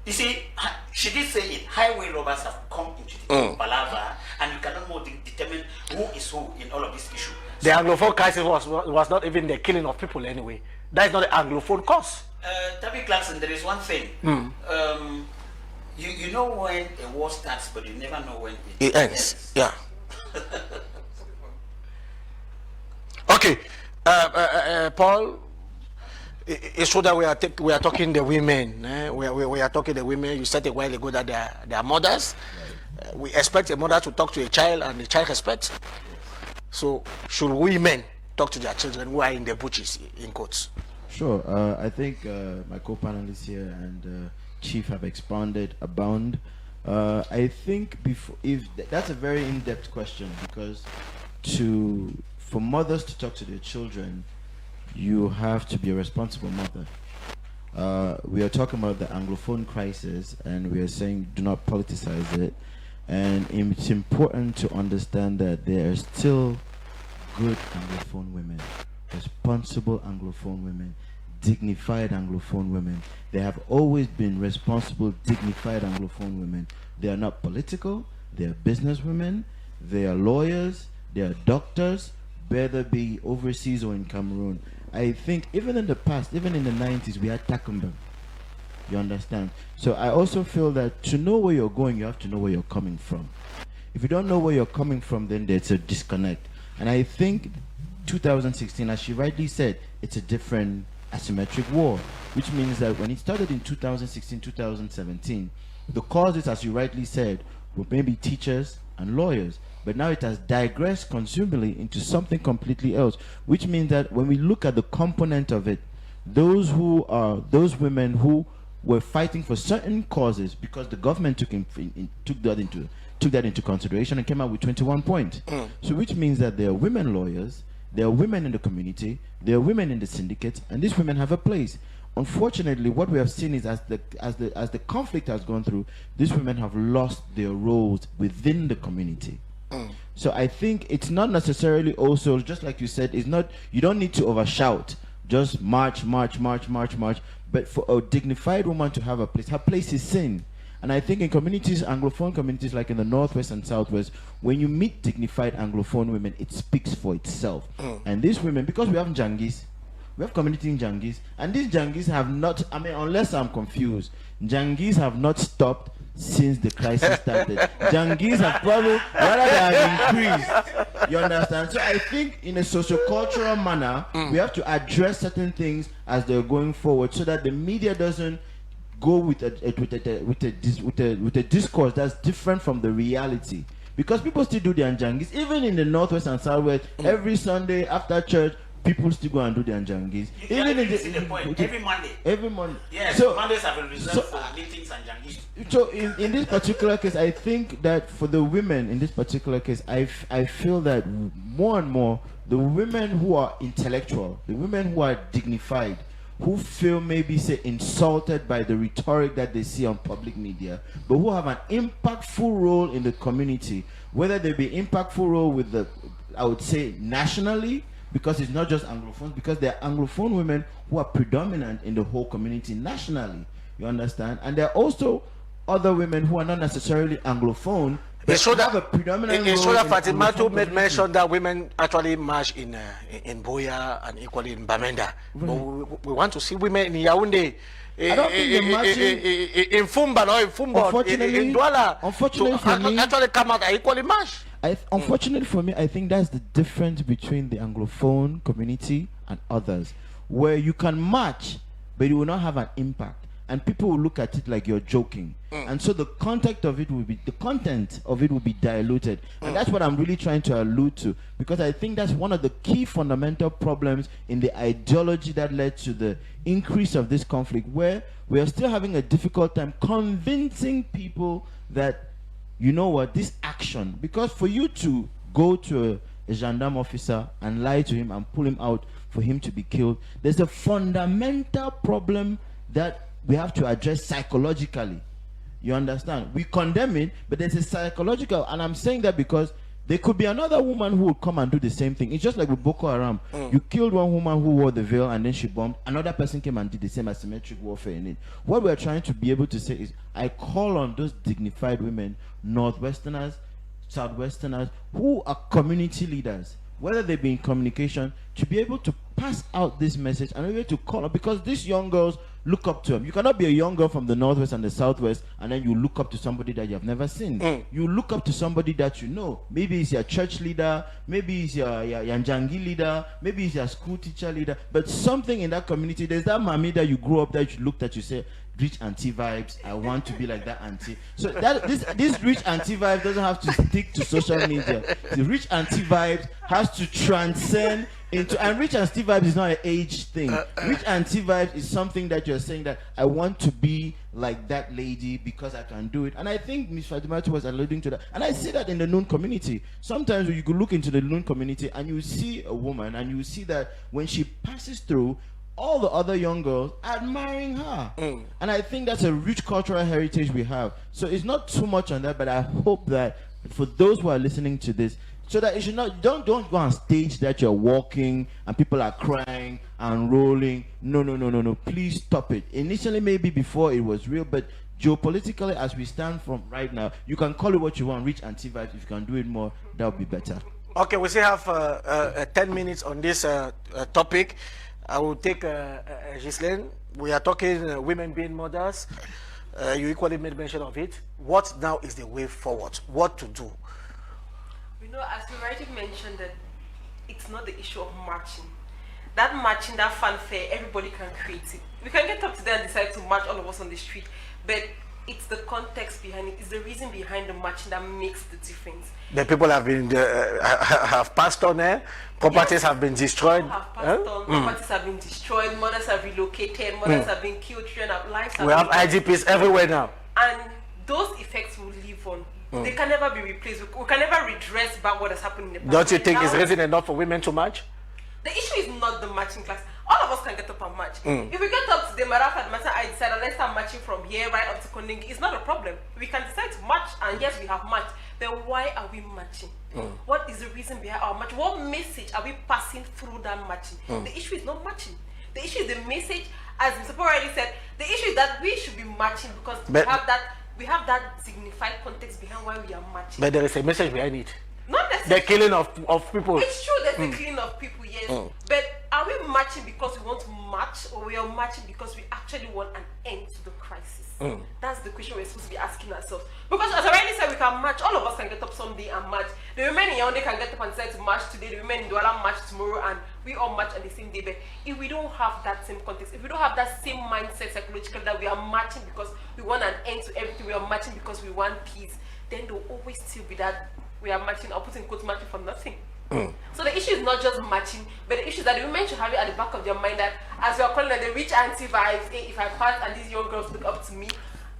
You see, she did say it. Highway robbers have come into the palaver, and you cannot more determine who is who in all of this issue. The Anglophone crisis was not even the killing of people anyway. That is not the Anglophone cause. Tabby Clarkson, there is one thing. You know when a war starts, but you never know when it ends. Yeah. Okay, Paul. It's true that we are talking the women. We are talking the women. You said a while ago that they are mothers. We expect a mother to talk to a child, and the child respects. So should women talk to their children who are in the bushes, in quotes? Sure. I think my co-panelists here and Chief have expanded abound. I think that's a very in-depth question, because for mothers to talk to their children, you have to be a responsible mother. We are talking about the Anglophone crisis, and we are saying do not politicize it. And it's important to understand that there are still good Anglophone women, responsible Anglophone women, dignified Anglophone women. They have always been responsible, dignified Anglophone women. They are not political, they are business women, they are lawyers, they are doctors, whether be overseas or in Cameroon. I think even in the past, even in the 90s, we had Takumba. You understand? So I also feel that to know where you're going, you have to know where you're coming from. If you don't know where you're coming from, then there's a disconnect. And I think 2016, as she rightly said, it's a different asymmetric war, which means that when it started in 2016, 2017, the causes, as you rightly said, were maybe teachers and lawyers. But now it has digressed consumably into something completely else, which means that when we look at the component of it, those women who were fighting for certain causes, because the government took that into consideration and came out with 21 points. So which means that there are women lawyers, there are women in the community, there are women in the syndicates, and these women have a place. Unfortunately, what we have seen is as the conflict has gone through, these women have lost their roles within the community. So I think it's not necessarily also, just like you said, it's not, you don't need to overshout, just march. But for a dignified woman to have a place, her place is seen. And I think in communities, Anglophone communities like in the Northwest and Southwest, when you meet dignified Anglophone women, it speaks for itself. And these women, because we have Njangis, we have community in Njangis, and these Njangis have not, I mean, unless I'm confused, Njangis have not stopped since the crisis started. Njangis have probably, rather they have increased. You understand? So I think in a socio-cultural manner, we have to address certain things as they're going forward, so that the media doesn't go with a discourse that's different from the reality. Because people still do their Njangis, even in the Northwest and Southwest, every Sunday after church, people still go and do their Njangis. Even in the point. Every Monday. Yes, so, Mondays have been reserved for meetings and Njangis. So in this particular case, I think that for the women in this particular case, I feel that more and more, the women who are intellectual, the women who are dignified, who feel maybe say insulted by the rhetoric that they see on public media, but who have an impactful role in the community, whether they be impactful role with the, I would say nationally, because it's not just Anglophones, because there are Anglophone women who are predominant in the whole community nationally, you understand? And there are also other women who are not necessarily Anglophone, but have a predominant it role showed that in Fatima Anglophone made community. mention that women actually march in Boya and equally in Bamenda. But we want to see women in Yaoundé, I don't think they're marching. in Fumba or in Fumba, Unfortunately- in Douala, unfortunately for me- actually come out and equally march. Unfortunately for me, I think that's the difference between the Anglophone community and others, where you can march, but you will not have an impact, and people will look at it like you're joking, and so the content of it will be diluted, and that's what I'm really trying to allude to, because I think that's one of the key fundamental problems in the ideology that led to the increase of this conflict, where we are still having a difficult time convincing people that, you know what, this action, because for you to go to a gendarme officer and lie to him and pull him out for him to be killed, there's a fundamental problem that we have to address psychologically. You understand? We condemn it, but there's a psychological, and I'm saying that because there could be another woman who would come and do the same thing. It's just like with Boko Haram. You killed one woman who wore the veil and then she bombed. Another person came and did the same asymmetric warfare in it. What we're trying to be able to say is, I call on those dignified women, Northwesterners, Southwesterners, who are community leaders, whether they be in communication, to be able to pass out this message and be able to call up, because these young girls look up to them. You cannot be a young girl from the Northwest and the Southwest and then you look up to somebody that you have never seen. You look up to somebody that you know. Maybe it's your church leader, maybe it's your Njangi leader, maybe it's your school teacher leader, but something in that community, there's that mommy that you grew up that you looked at, you say, rich auntie vibes, I want to be like that auntie. So that this rich auntie vibe doesn't have to stick to social media. The rich auntie vibes has to transcend into, and rich auntie vibes is not an age thing. Rich auntie vibes is something that you're saying that I want to be like that lady because I can do it. And I think Ms. Fatima was alluding to that. And I see that in the Noon community. Sometimes you could look into the Noon community and you see a woman and you see that when she passes through, all the other young girls admiring her. And I think that's a rich cultural heritage we have. So it's not too much on that, but I hope that for those who are listening to this, so that it should not, don't go on stage that you're walking and people are crying and rolling. No. Please stop it. Initially, maybe before it was real, but geopolitically, as we stand from right now, you can call it what you want, rich anti-vibes. If you can do it more, that would be better. Okay, we still have 10 minutes on this topic. I will take Ghislaine. We are talking women being mothers. You equally made mention of it. What now is the way forward? What to do? You know, as you rightly mentioned, that it's not the issue of marching. That marching, that fanfare, everybody can create it. We can get up today and decide to march all of us on the street, but it's the context behind it, it's the reason behind the marching that makes the difference. The people have been have passed on there. Properties have been destroyed. People have passed on, properties have been destroyed, mothers have relocated, mothers have been killed, children have lives. We have IDPs everywhere now. And those effects will live on. They can never be replaced. We can never redress back what has happened in the past. Don't you think now, it's reason enough for women to march? The issue is not the marching class. All of us can get up and march. If we get up to the Marafat Masa, I decided let's start marching from here right up to Kondingi. It's not a problem. We can decide to march, and yes, we have marched. Then why are we marching? What is the reason behind our march? What message are we passing through that marching? The issue is not marching. The issue is the message. As Mr. Paul already said, the issue is that we should be marching because we have that signified context behind why we are marching. But there is a message behind it. Not necessarily. The killing of people. It's true there's the killing of people, yes. But are we marching because we want to march, or we are marching because we actually want an end to the crisis? That's the question we're supposed to be asking ourselves. Because as I already said, we can march. All of us can get up someday and march. The women in Yaoundé can get up and decide to march today. The women in Douala march tomorrow, and we all march on the same day. But if we don't have that same context, if we don't have that same mindset psychologically that we are marching because we want an end to everything, we are marching because we want peace, then there will always still be that we are marching, I'll put in quotes, marching for nothing. So the issue is not just marching, but the issue is that the women should have it at the back of their mind that, as we are calling it, the rich auntie vibes, if I pass and these young girls look up to me,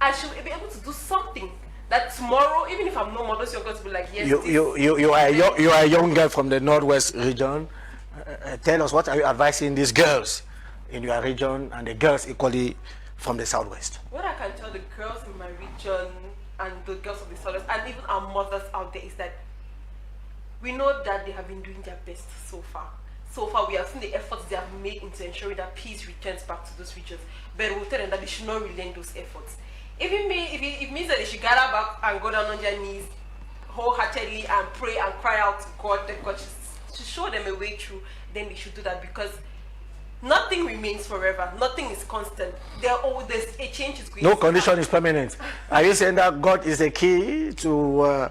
I should be able to do something that tomorrow, even if I'm no more, those young girls will be like, yes, you are a young girl from the Northwest region. Tell us, what are you advising these girls in your region and the girls equally from the Southwest? What I can tell the girls in my region and the girls of the Southwest and even our mothers out there is that we know that they have been doing their best so far. So far, we have seen the efforts they have made into ensuring that peace returns back to those regions. But we'll tell them that they should not relent those efforts. Even me, if it means that they should gather back and go down on their knees wholeheartedly and pray and cry out to God, that God to show them a way through, then they should do that, because nothing remains forever. Nothing is constant. There's a change is going No to condition happen. is permanent. Are you saying that God is the key to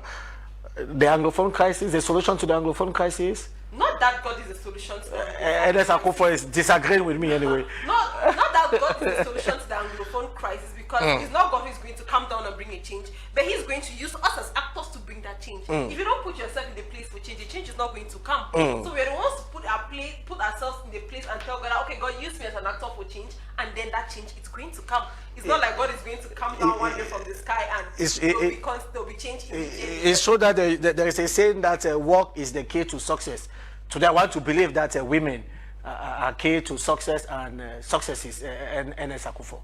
the Anglophone crisis, the solution to the Anglophone crisis? Not that God is the solution to the Ernest Akufo is disagreeing with me anyway. not that God is the solution to the Anglophone crisis, because it's not God who is going to come down and bring a change, but He's going to use us as actors to bring that change. If you don't put yourself in the place for change, the change is not going to come. So we're the ones to put ourselves in the place and tell God, okay, God, use me as an actor for change, and then that change is going to come. It's not like God is going to come down one day from the sky and there'll be change immediately. It's true that there is a saying that work is the key to success. Today I want to believe that women are key to success, and success is Ernest Akufo.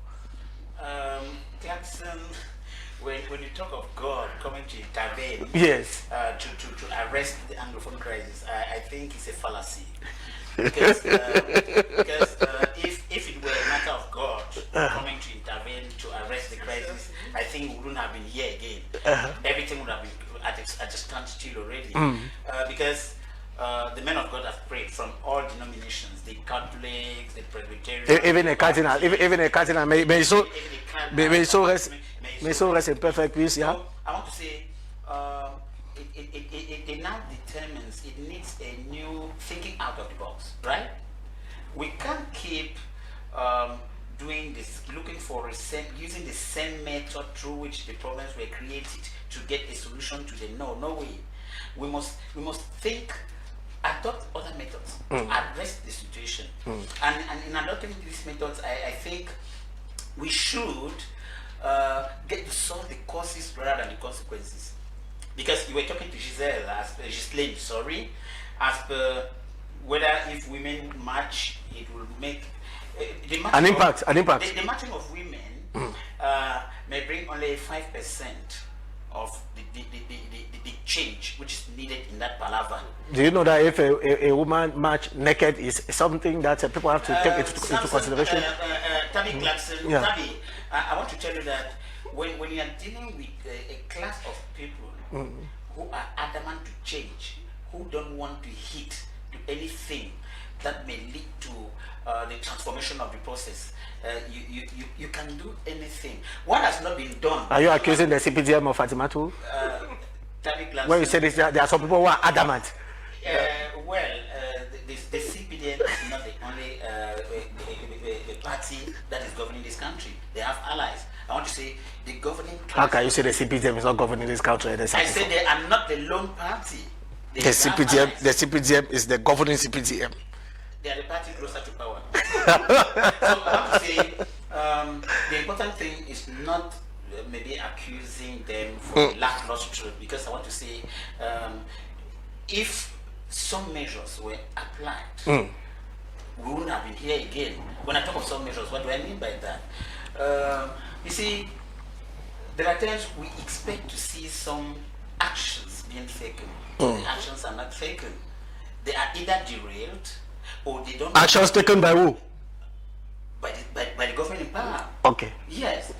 Jackson, when you talk of God coming to intervene, Yes. To arrest the Anglophone crisis, I think it's a fallacy. Because if it were a matter of God coming to intervene to arrest the crisis, I think we wouldn't have been here again. Everything would have been at a standstill already. Because the men of God have prayed from all denominations, the Catholics, the Presbyterians, Even a cardinal may so rest in perfect peace. Yeah. So, I want to say, it now determines, it needs a new thinking out of the box, right? We can't keep doing this, looking for using the same method through which the problems were created to get a solution to them. No way. We must think, adopt other methods to address the situation. And in adopting these methods, I think we should get to solve the causes rather than the consequences. Because you were talking to Ghislaine, as per whether if women march, it will make An impact. The marching of women may bring only 5% of the change which is needed in that palaver. Do you know that if a woman march naked is something that people have to take into consideration? Tabby Clarkson, Yeah. Tabby, I want to tell you that when you are dealing with a class of people who are adamant to change, who don't want to hit to anything that may lead to the transformation of the process, you can do anything. What has not been done? Are you accusing the CPDM of Fatimatu? When you say this, there are some people who are adamant. The CPDM is not the only party that is governing this country. They have allies. I want to say the governing class. How can you say the CPDM is not governing this country? I say they are not the lone party. The CPDM is the governing CPDM. They are the party closer to power. So I want to say the important thing is not maybe accusing them for lackluster, because I want to say if some measures were applied, we wouldn't have been here again. When I talk of some measures, what do I mean by that? You see, there are times we expect to see some actions being taken. The actions are not taken. They are either derailed or they don't. Actions taken by who? By the government in power. Okay. Yes.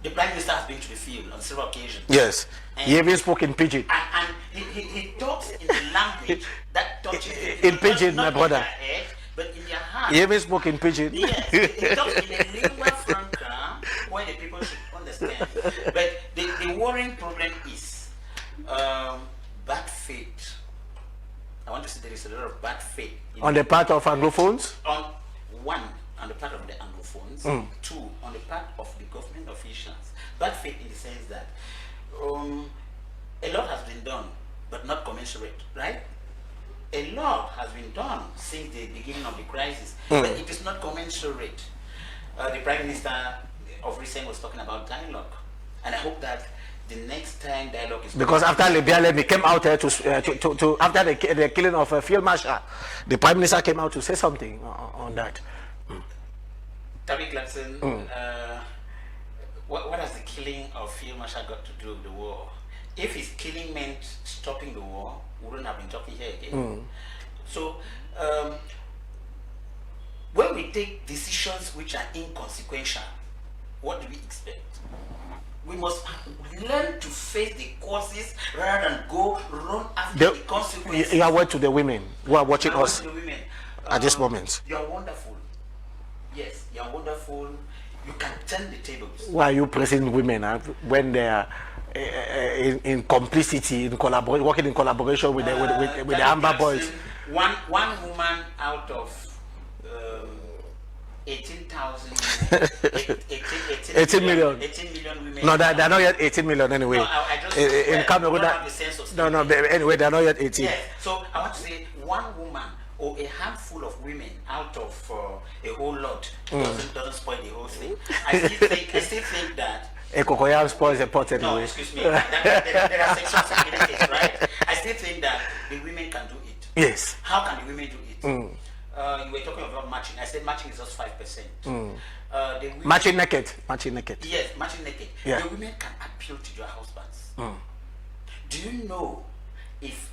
The Prime Minister has been to the field on several occasions. Yes. And He even spoke in pidgin. And he talks in the language that touches In pidgin, my brother. In their head, but in their heart. He even spoke in pidgin. Yes, he talks in a lingua franca where the people should understand. But the worrying problem is bad faith. I want to say there is a lot of bad faith On the part of Anglophones? On the part of the Anglophones, two, on the part of the government officials. Bad faith in the sense that a lot has been done, but not commensurate, right? A lot has been done since the beginning of the crisis, but it is not commensurate. The Prime Minister of recent was talking about dialogue, and I hope that the next time dialogue is Because after Lebialemi came out to after the killing of Field Marshal, the Prime Minister came out to say something on that. Tabby Clarkson, what has the killing of Field Marshal got to do with the war? If his killing meant stopping the war, we wouldn't have been talking here again. So, when we take decisions which are inconsequential, what do we expect? We must learn to face the causes rather than go run after the consequences. You are word to the women who are watching us the women. at this moment. You are wonderful. Yes, you are wonderful. You can turn the tables. Why are you praising women when they are in complicity, in collaboration, working in collaboration with the Amber Boys? One woman out of 18 million women. No, they're not yet 18 million anyway. No, I just in Cameroon, no, anyway, they're not yet 18. Yes, so I want to say one woman or a handful of women out of a whole lot doesn't spoil the whole thing. I still think that A cocoyam spoils a pot anyway. no, excuse me. There are sections and benefits, right? I still think that the women can do it. Yes. How can the women do it? You were talking about matching. I said matching is just 5%. The women, Matching naked. Matching naked. yes, matching naked. Yeah. The women can appeal to their husbands. Do you know if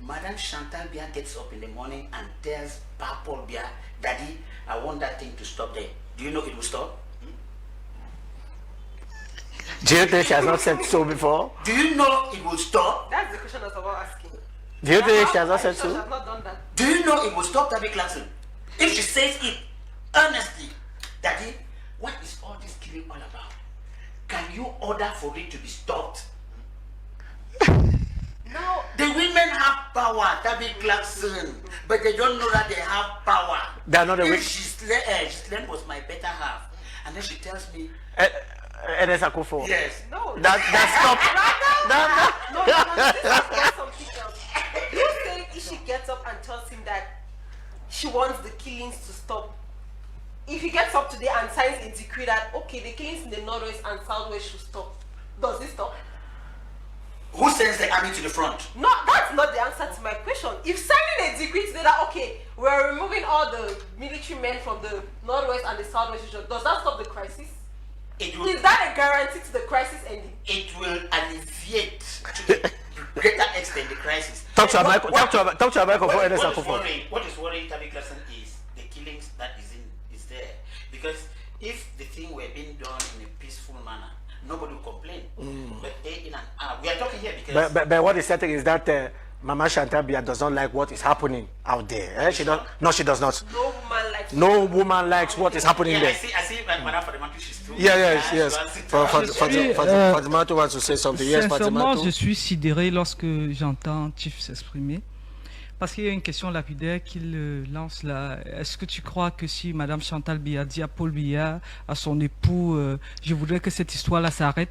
Madame Chantal Bia gets up in the morning and tells Paul Bia, Daddy, I want that thing to stop there? Do you know it will stop? Do you think she has not said so before? Do you know it will stop? That's the question I was about asking. Do you think she has not She said has so? not done that. Do you know it will stop Tabby Clarkson? If she says it earnestly, Daddy, what is all this killing all about? Can you order for it to be stopped? Now, the women have power, Tabby Clarkson, but they don't know that they have power. They are not the If weak. Ghislaine was my better half, and then she tells me, Enes Akufo. yes, No. That stop. No, this is not something else. You saying if she gets up and tells him that she wants the killings to stop, if he gets up today and signs a decree that okay, the killings in the northwest and southwest should stop, does it stop? who sends the army to the front? No, that's not the answer to my question. If signing a decree today that okay, we're removing all the military men from the northwest and the southwest region, does that stop the crisis? It will, Is that a guarantee to the crisis ending? it will alleviate to a greater extent the crisis. Talk to What- talk to America for Enes What is Akufo. what is worrying Tabby Clarkson is the killings that is there. Because if the thing were being done in a peaceful manner, nobody would complain. But day in and out, we are talking here because But what is certain is that Mama Chantal Bia does not like what is happening out there. She does. No, she does not. No woman likes. No woman likes what is happening yeah, there. I see Madame Fadimatu, she's true. Yes. Fatima wants to say something. Yes, Sincèrement, je Fatima. suis sidéré lorsque j'entends Chief s'exprimer. Parce qu'il y a une question lapidaire qu'il lance là. Est-ce que tu crois que si Madame Chantal Bia dit à Paul Biya, à son époux, je voudrais que cette histoire-là s'arrête,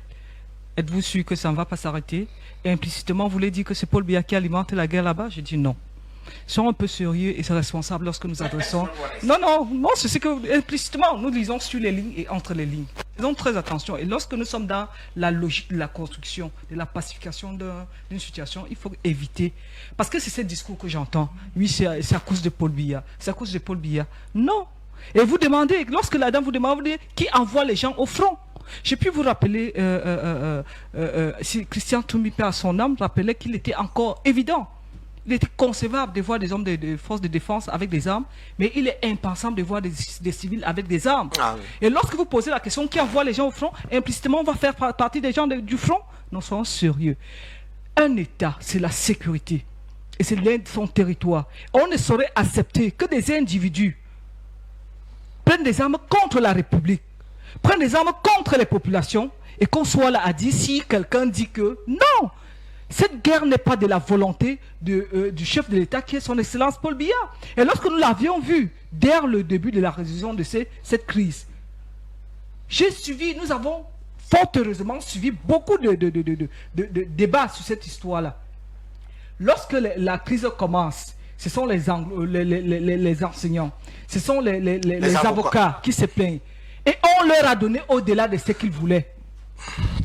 êtes-vous sûr que ça ne va pas s'arrêter? Et implicitement, vous voulez dire que c'est Paul Biya qui alimente la guerre là-bas? Je dis non. Soyons un peu sérieux et responsables lorsque nous adressons. Non, c'est ce que implicitement nous lisons sur les lignes et entre les lignes. Faisons très attention. Et lorsque nous sommes dans la logique de la construction, de la pacification d'une situation, il faut éviter. Parce que c'est ce discours que j'entends. Oui, c'est à cause de Paul Biya. C'est à cause de Paul Biya. Non. Et vous demandez, lorsque la dame vous demande qui envoie les gens au front. J'ai pu vous rappeler, si Christian Toumi, paix à son âme, rappelait qu'il était encore évident. Il était concevable de voir des hommes de forces de défense avec des armes, mais il est impensable de voir des civils avec des armes. Ah oui. Et lorsque vous posez la question qui envoie les gens au front, implicitement on va faire partie des gens du front. Nous soyons sérieux. Un État, c'est la sécurité. Et c'est l'aide de son territoire. On ne saurait accepter que des individus prennent des armes contre la République, prennent des armes contre les populations, et qu'on soit là à dire si quelqu'un dit que non. Cette guerre n'est pas de la volonté du chef de l'État qui est son Excellence Paul Biya. Et lorsque nous l'avions vu dès le début de la résolution de cette crise, nous avons fort heureusement suivi beaucoup de débats sur cette histoire-là. Lorsque la crise commence, ce sont les enseignants, ce sont les avocats qui se plaignent. Et on leur a donné au-delà de ce qu'ils voulaient.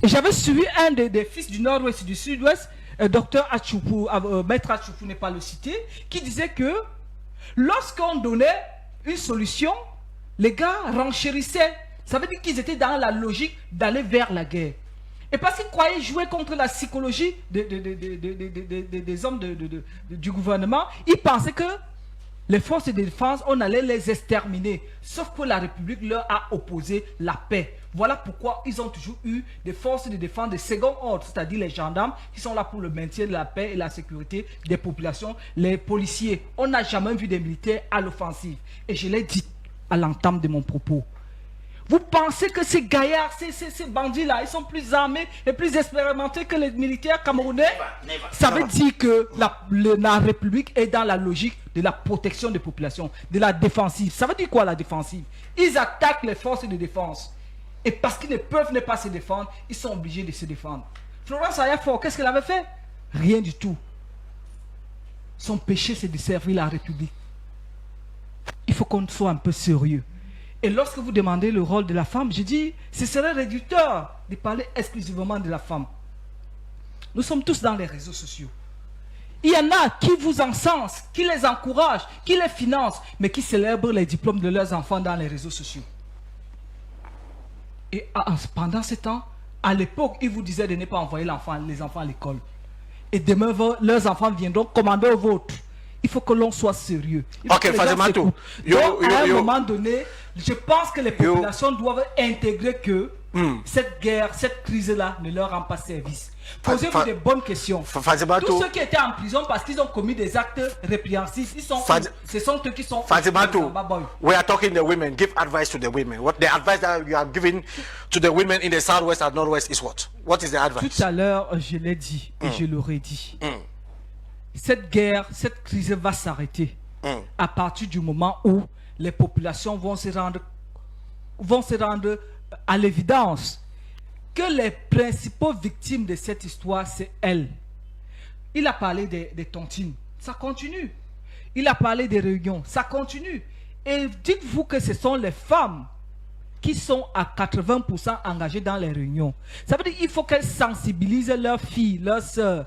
Et j'avais suivi un des fils du nord-ouest et du sud-ouest, docteur Achoupou, maître Achoupou n'est pas le cité, qui disait que lorsqu'on donnait une solution, les gars renchérissaient. Ça veut dire qu'ils étaient dans la logique d'aller vers la guerre. Et parce qu'ils croyaient jouer contre la psychologie des hommes du gouvernement, ils pensaient que Les forces de défense, on allait les exterminer. Sauf que la République leur a opposé la paix. Voilà pourquoi ils ont toujours eu des forces de défense de second ordre, c'est-à-dire les gendarmes qui sont là pour le maintien de la paix et la sécurité des populations, les policiers. On n'a jamais vu des militaires à l'offensive. Et je l'ai dit à l'entame de mon propos. Vous pensez que ces gaillards, ces bandits-là, ils sont plus armés et plus expérimentés que les militaires camerounais? Ça veut dire que la République est dans la logique de la protection des populations, de la défensive. Ça veut dire quoi la défensive? Ils attaquent les forces de défense. Et parce qu'ils ne peuvent pas se défendre, ils sont obligés de se défendre. Florence Ayafort, qu'est-ce qu'elle avait fait? Rien du tout. Son péché, c'est de servir la République. Il faut qu'on soit un peu sérieux. Et lorsque vous demandez le rôle de la femme, je dis, ce serait réducteur de parler exclusivement de la femme. Nous sommes tous dans les réseaux sociaux. Il y en a qui vous encensent, qui les encouragent, qui les financent, mais qui célèbrent les diplômes de leurs enfants dans les réseaux sociaux. Et pendant ce temps, à l'époque, ils vous disaient de ne pas envoyer les enfants à l'école. Et demain, leurs enfants viendront commander au vôtre. Il faut que l'on soit sérieux. Ok, Fazimatou. À un moment donné, je pense que les populations doivent intégrer que cette guerre, cette crise-là ne leur rend pas service. Posez-vous des bonnes questions. Tous ceux qui étaient en prison parce qu'ils ont commis des actes répréhensibles, ce sont eux qui sont... Fazimatou, we are talking to the women. Give advice to the women. What the advice that you are giving to the women in the southwest and northwest is what? What is the advice? Tout à l'heure, je l'ai dit et je l'aurais dit. Cette guerre, cette crise va s'arrêter à partir du moment où les populations vont se rendre à l'évidence que les principaux victimes de cette histoire, c'est elles. Il a parlé des tontines, ça continue. Il a parlé des réunions, ça continue. Et dites-vous que ce sont les femmes qui sont à 80% engagées dans les réunions. Ça veut dire qu'il faut qu'elles sensibilisent leurs filles, leurs sœurs.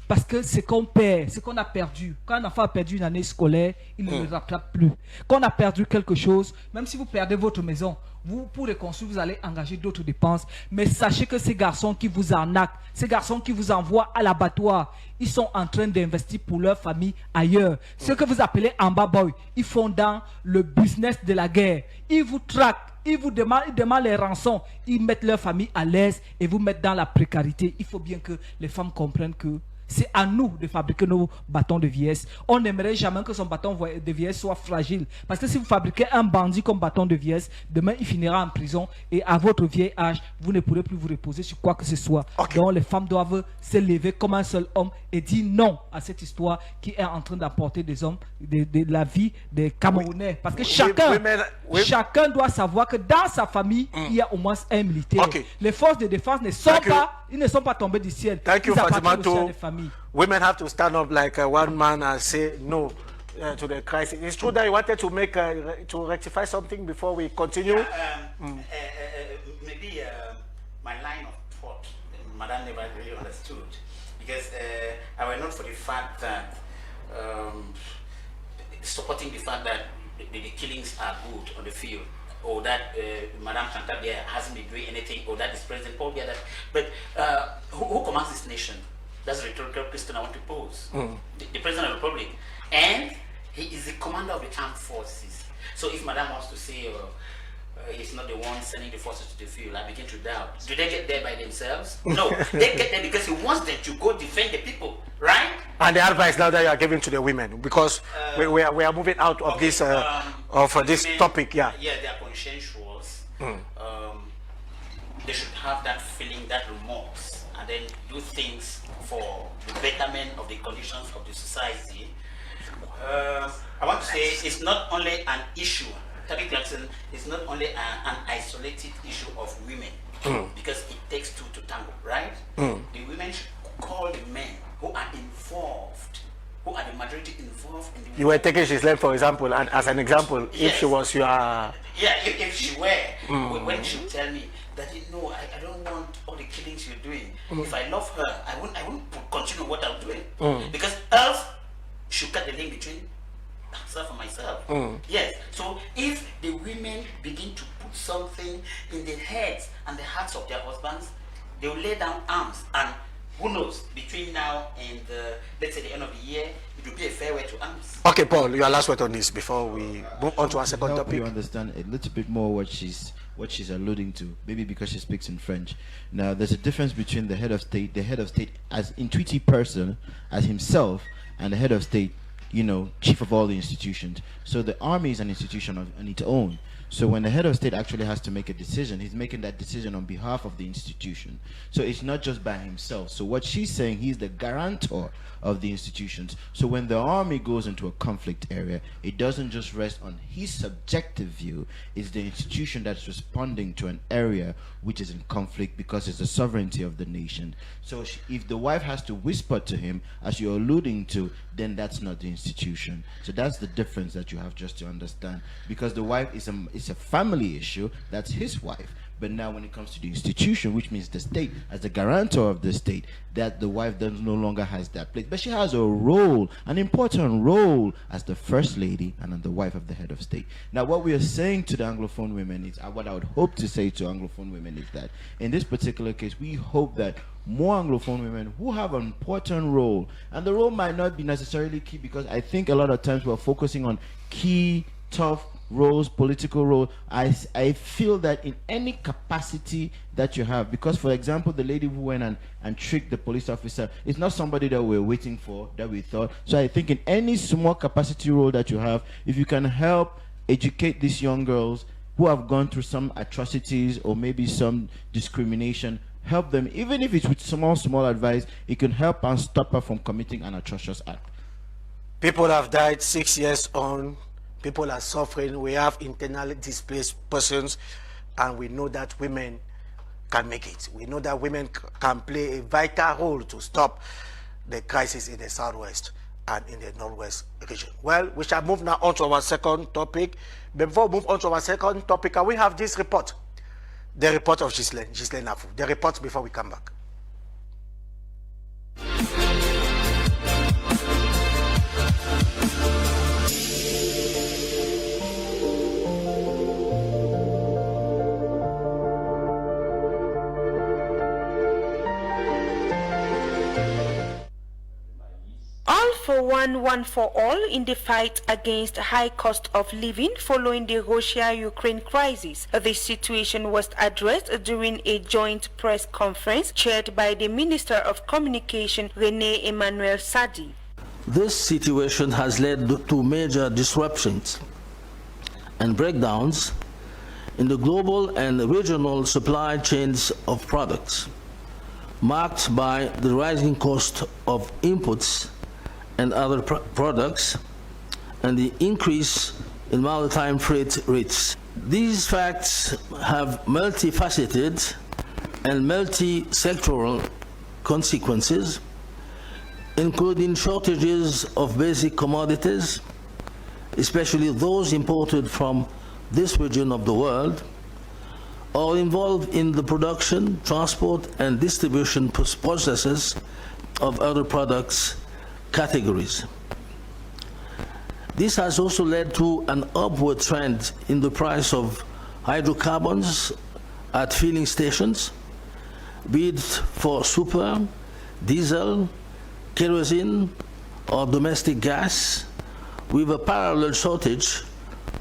Parce que ce qu'on perd, ce qu'on a perdu, quand un enfant a perdu une année scolaire, il ne le rattrape plus. Quand on a perdu quelque chose, même si vous perdez votre maison, vous, pour reconstruire, vous allez engager d'autres dépenses. Mais sachez que ces garçons qui vous arnaquent, ces garçons qui vous envoient à l'abattoir, ils sont en train d'investir pour leur famille ailleurs. Ce que vous appelez Amba Boy, ils font dans le business de la guerre. Ils vous traquent, ils demandent les rançons, ils mettent leur famille à l'aise et vous mettent dans la précarité. Il faut bien que les femmes comprennent que c'est à nous de fabriquer nos bâtons de vieillesse. On n'aimerait jamais que son bâton de vieillesse soit fragile. Parce que si vous fabriquez un bandit comme bâton de vieillesse, demain il finira en prison et à votre vieil âge, vous ne pourrez plus vous reposer sur quoi que ce soit. Okay. Donc les femmes doivent se lever comme un seul homme et dire non à cette histoire qui est en train d'apporter des hommes, de la vie des Camerounais. Parce que chacun doit savoir que dans sa famille, il y a au moins un militaire. Okay. Les forces de défense ne sont pas tombées du ciel. Thank you, Fazimatou. Women have to stand up like one man and say no to the crisis. It's true that you wanted to make to rectify something before we continue. Maybe my line of thought, Madame never really understood, because I were not for the fact that supporting the fact that the killings are good on the field, or that Madame Chantal there hasn't been doing anything, or that is President Paul there. But who commands this nation? That's a rhetorical question I want to pose. The President of the Republic. And he is the commander of the armed forces. So if Madame wants to say he's not the one sending the forces to the field, I begin to doubt. Do they get there by themselves? No, they get there because he wants them to go defend the people, right? And the advice now that you are giving to the women, because we are moving out of this this topic, yeah. Yeah, they are conscientious. They should have that feeling, that remorse, and then do things for the betterment of the conditions of the society. I want to say it's not only an issue, Tabi Jackson, it's not only an isolated issue of women, because it takes two to tango, right? The women should call the men who are involved, who are the majority involved in the... You were taking Giselle, for example, and as an example, yes. If she was your... Yeah, if she were, when she would tell me that, no, I don't want all the killings you're doing. If I love her, I won't continue what I'm doing. Because else, she'll cut the link between herself and myself. Yes, so if the women begin to put something in the heads and the hearts of their husbands, they will lay down arms and who knows, between now and let's say the end of the year, it will be a fair way to answer. Okay, Paul, your last word on this before we move on to our second help topic. you understand a little bit more what she's alluding to, maybe because she speaks in French. Now, there's a difference between the head of state as intuitive person, as himself, and the head of state, you know, chief of all the institutions. So the army is an institution on its own. So when the head of state actually has to make a decision, he's making that decision on behalf of the institution. So it's not just by himself. So what she's saying, he's the guarantor of the institutions. So when the army goes into a conflict area, it doesn't just rest on his subjective view. It's the institution that's responding to an area which is in conflict because it's the sovereignty of the nation. So if the wife has to whisper to him, as you're alluding to, then that's not the institution. So that's the difference that you have just to understand. Because the wife is a family issue, that's his wife. But now when it comes to the institution, which means the state, as the guarantor of the state, that the wife no longer has that place. But she has a role, an important role, as the first lady and the wife of the head of state. Now what we are saying to the Anglophone women is, what I would hope to say to Anglophone women is that, in this particular case, we hope that more Anglophone women who have an important role, and the role might not be necessarily key, because I think a lot of times we're focusing on key, tough roles, political role. I feel that in any capacity that you have, because for example, the lady who went and tricked the police officer is not somebody that we're waiting for, that we thought. So I think in any small capacity role that you have, if you can help educate these young girls who have gone through some atrocities or maybe some discrimination, help them, even if it's with small advice, it can help and stop her from committing an atrocious act. People have died 6 years on. People are suffering. We have internally displaced persons, and we know that women can make it. We know that women can play a vital role to stop the crisis in the southwest and in the northwest region. Well, we shall move now on to our second topic. Before we move on to our second topic, we have this report, the report of Ghislaine Afu. The report before we come back. For one for all in the fight against high cost of living following the Russia-Ukraine crisis. This situation was addressed during a joint press conference chaired by the Minister of Communication, René Emmanuel Sadi. This situation has led to major disruptions and breakdowns in the global and regional supply chains of products, marked by the rising cost of inputs and other products, and the increase in maritime freight rates. These facts have multifaceted and multi-sectoral consequences, including shortages of basic commodities, especially those imported from this region of the world, or involved in the production, transport, and distribution processes of other products categories. This has also led to an upward trend in the price of hydrocarbons at filling stations, be it for super, diesel, kerosene, or domestic gas, with a parallel shortage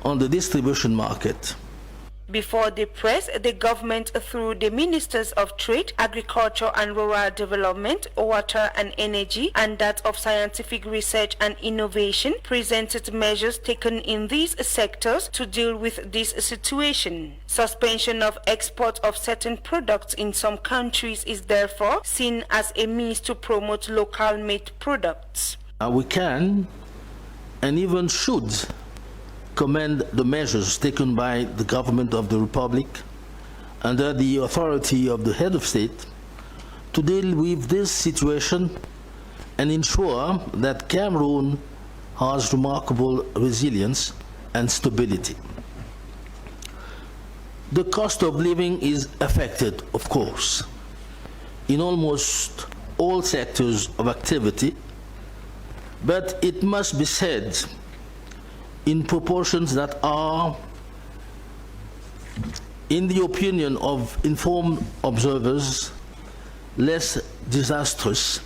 on the distribution market. Before the press, the government, through the Ministers of Trade, Agriculture and Rural Development, Water and Energy, and that of Scientific Research and Innovation, presented measures taken in these sectors to deal with this situation. Suspension of export of certain products in some countries is therefore seen as a means to promote local-made products. We can and even should commend the measures taken by the government of the Republic under the authority of the head of state to deal with this situation and ensure that Cameroon has remarkable resilience and stability. The cost of living is affected, of course, in almost all sectors of activity, but it must be said in proportions that are, in the opinion of informed observers, less disastrous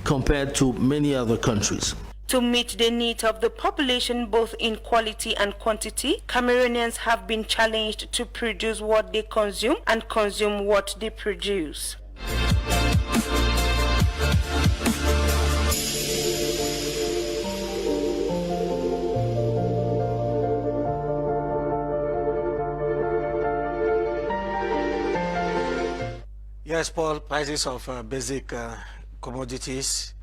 compared to many other countries. To meet the needs of the population both in quality and quantity, Cameroonians have been challenged to produce what they consume and consume what they produce. Yes, Paul, prices of basic commodities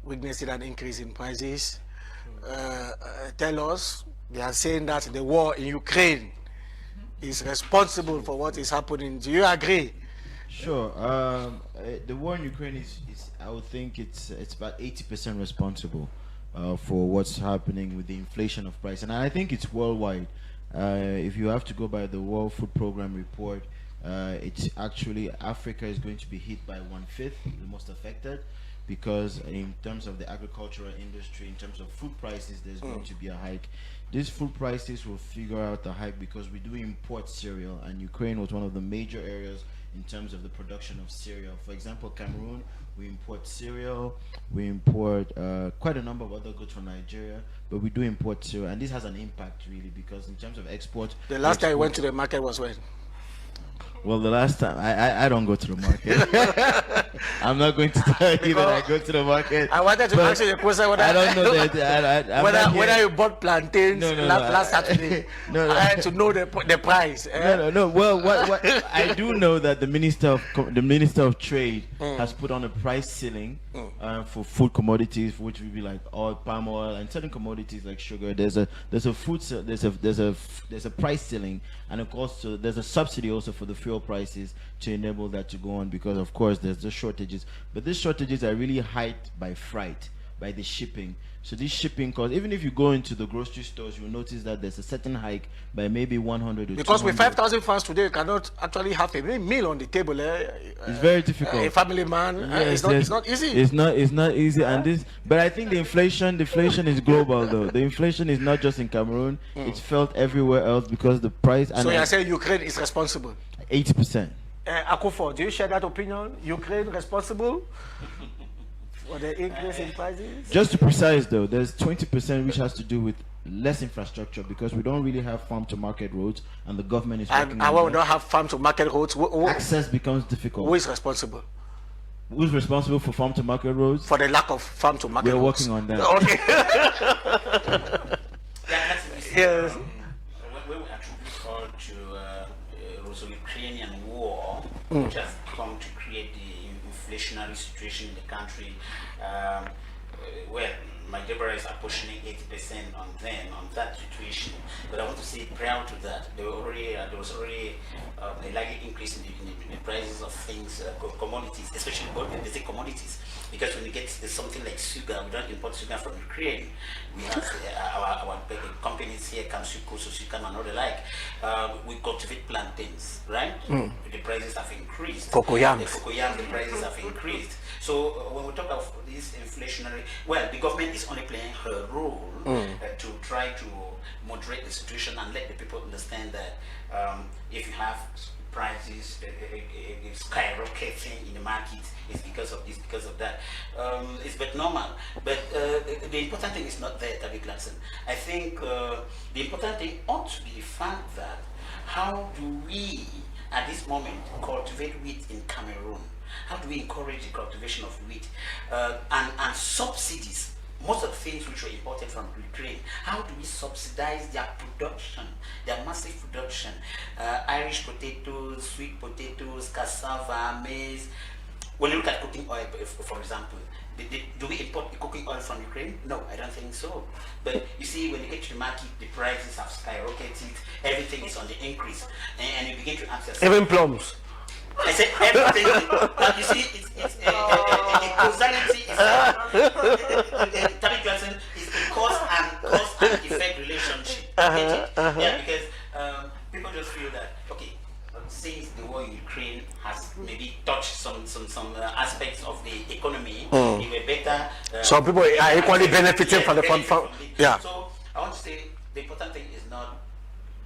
witnessing an increase in prices. Tell us, they are saying that the war in Ukraine is responsible for what is happening. Do you agree? Sure. The war in Ukraine is I would think it's about 80% responsible for what's happening with the inflation of price, and I think it's worldwide. If you have to go by the World Food Program report, it's actually Africa is going to be hit by 1/5, the most affected, because in terms of the agricultural industry, in terms of food prices, there's going to be a hike. These food prices will figure out the hike because we do import cereal, and Ukraine was one of the major areas in terms of the production of cereal. For example, Cameroon, we import cereal, we import quite a number of other goods from Nigeria, but we do import cereal, and this has an impact really because in terms of export. The last time I went to the market was when? Well, the last time I don't go to the market. I'm not going to tell you that I go to the market. I wanted to ask you a question. I don't know that. Whether you bought plantains last Saturday. No. I had to know the price. No. Well, what I do know that the Minister of Trade has put on a price ceiling for food commodities, which would be like oil, palm oil, and certain commodities like sugar. There's a price ceiling, and of course there's a subsidy also for the fuel prices to enable that to go on, because of course there's the shortages, but these shortages are really hyped by freight, by the shipping. So these shipping costs, even if you go into the grocery stores, you'll notice that there's a certain hike by maybe 100 or because 200. with 5,000 francs today, you cannot actually have a meal on the table. It's very difficult. A family man, Yes, it's not easy. It's not easy, and this. But I think the inflation is global though. The inflation is not just in Cameroon; it's felt everywhere else because the price. So you're saying Ukraine is responsible? 80%. Akufo, do you share that opinion? Ukraine responsible for the increase in prices? Just to precise though, there's 20% which has to do with less infrastructure because we don't really have farm to market roads, and the government is working And on we don't have farm to market roads. Access becomes difficult. Who is responsible? Who's responsible for farm to market roads? For the lack of farm to market We're roads. working on that. Okay. Yes. When we attribute to Ukrainian war, which has come to create the inflationary situation in the country, well, my Deborahs are pushing 80% on them, on that situation. But I want to say prior to that, there was already a likely increase in the prices of things, commodities, especially basic commodities. Because when you get something like sugar, we don't import sugar from Ukraine. We have our companies here, Kamsuko, Susukam, and all the like. We cultivate plantains, right? The prices have increased. Cocoyams. The cocoyams, the prices have increased. So when we talk of this inflationary, well, the government is only playing her role to try to moderate the situation and let the people understand that if you have prices skyrocketing in the market, it's because of this, because of that. It's but normal. But the important thing is not there, Tabi Clarkson. I think the important thing ought to be the fact that how do we, at this moment, cultivate wheat in Cameroon? How do we encourage the cultivation of wheat and subsidies? Most of the things which were imported from Ukraine, how do we subsidize their production, their massive production? Irish potatoes, sweet potatoes, cassava, maize. When you look at cooking oil, for example, do we import the cooking oil from Ukraine? No, I don't think so. But you see, when you get to the market, the prices have skyrocketed, everything is on the increase, and you begin to ask yourself. Even plums. I said everything. You see, it's a causality. Tabi Clarkson is a cause and effect relationship. Yeah, because people just feel that okay, since the war in Ukraine has maybe touched some aspects of the economy, it were better. Some people are equally benefiting from the fund. Yeah. So I want to say the important thing is not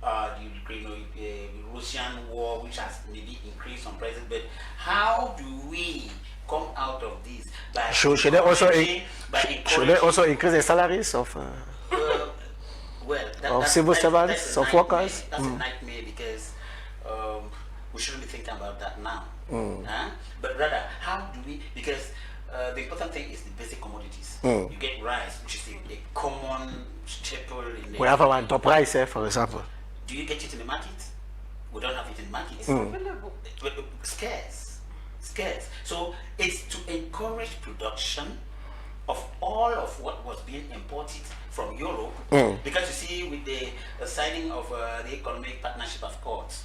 the Russian war, which has maybe increased some prices, but how do we come out of this by Should they also increase the salaries of civil servants, of workers? That's a nightmare because we shouldn't be thinking about that now. But rather, how do we, because the important thing is the basic commodities. You get rice, which is a common staple in the... We have our top rice, for example. Do you get it in the market? We don't have it in the market. Scarce. So it's to encourage production of all of what was being imported from Europe, because you see with the signing of the Economic Partnership of Courts,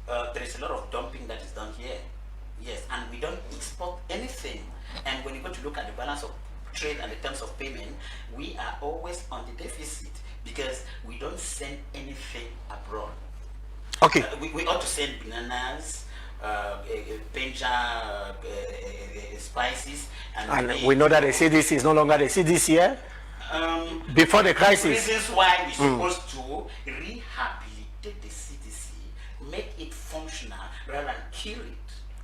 there is a lot of dumping that is done here. Yes, and we don't export anything. And when you go to look at the balance of trade and the terms of payment, we are always on the deficit because we don't send anything abroad. Okay. We ought to send bananas, penja, spices, and we know that the CDC is no longer the CDC, yeah? Before the crisis. Reasons why we're supposed to rehabilitate the CDC, make it functional rather than kill it.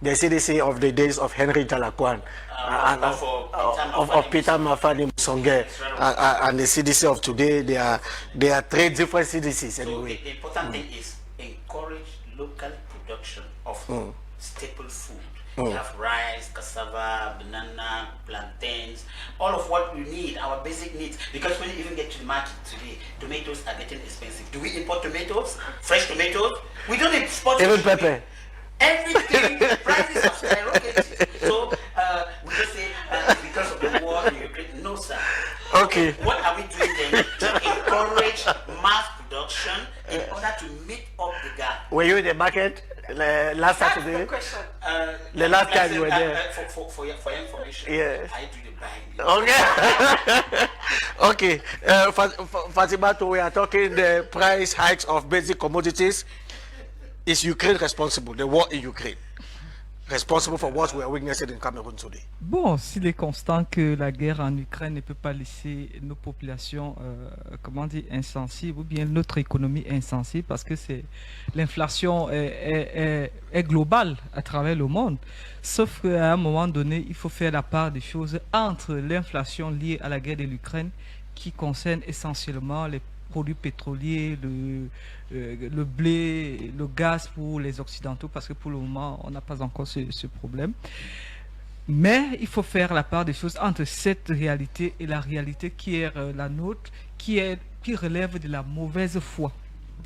The CDC of the days of Henry Jalakwan of Peter Mafani Musonge and the CDC of today, they are three different CDCs anyway. So the important thing is encourage local production of staple food. You have rice, cassava, banana, plantains, all of what we need, our basic needs. Because when you even get to the market today, tomatoes are getting expensive. Do we import tomatoes? Fresh tomatoes? We don't import even pepper. Everything, prices are skyrocketing. So we just say because of the war in Ukraine. No, sir. Okay. What are we doing then to encourage mass production in order to meet up the gap? Were you in the market last Saturday? The last time you were there. For your information, yes. I do the buying. Okay. Okay. Fatima, we are talking the price hikes of basic commodities. Is Ukraine responsible, the war in Ukraine, responsible for what we are witnessing in Cameroon today? Bon, s'il est constant que la guerre en Ukraine ne peut pas laisser nos populations, comment dire, insensibles, ou bien notre économie insensible, parce que l'inflation est globale à travers le monde. Sauf qu'à un moment donné, il faut faire la part des choses entre l'inflation liée à la guerre de l'Ukraine, qui concerne essentiellement les produits pétroliers, le blé, le gaz pour les Occidentaux, parce que pour le moment, on n'a pas encore ce problème. Mais il faut faire la part des choses entre cette réalité et la réalité qui est la nôtre, qui relève de la mauvaise foi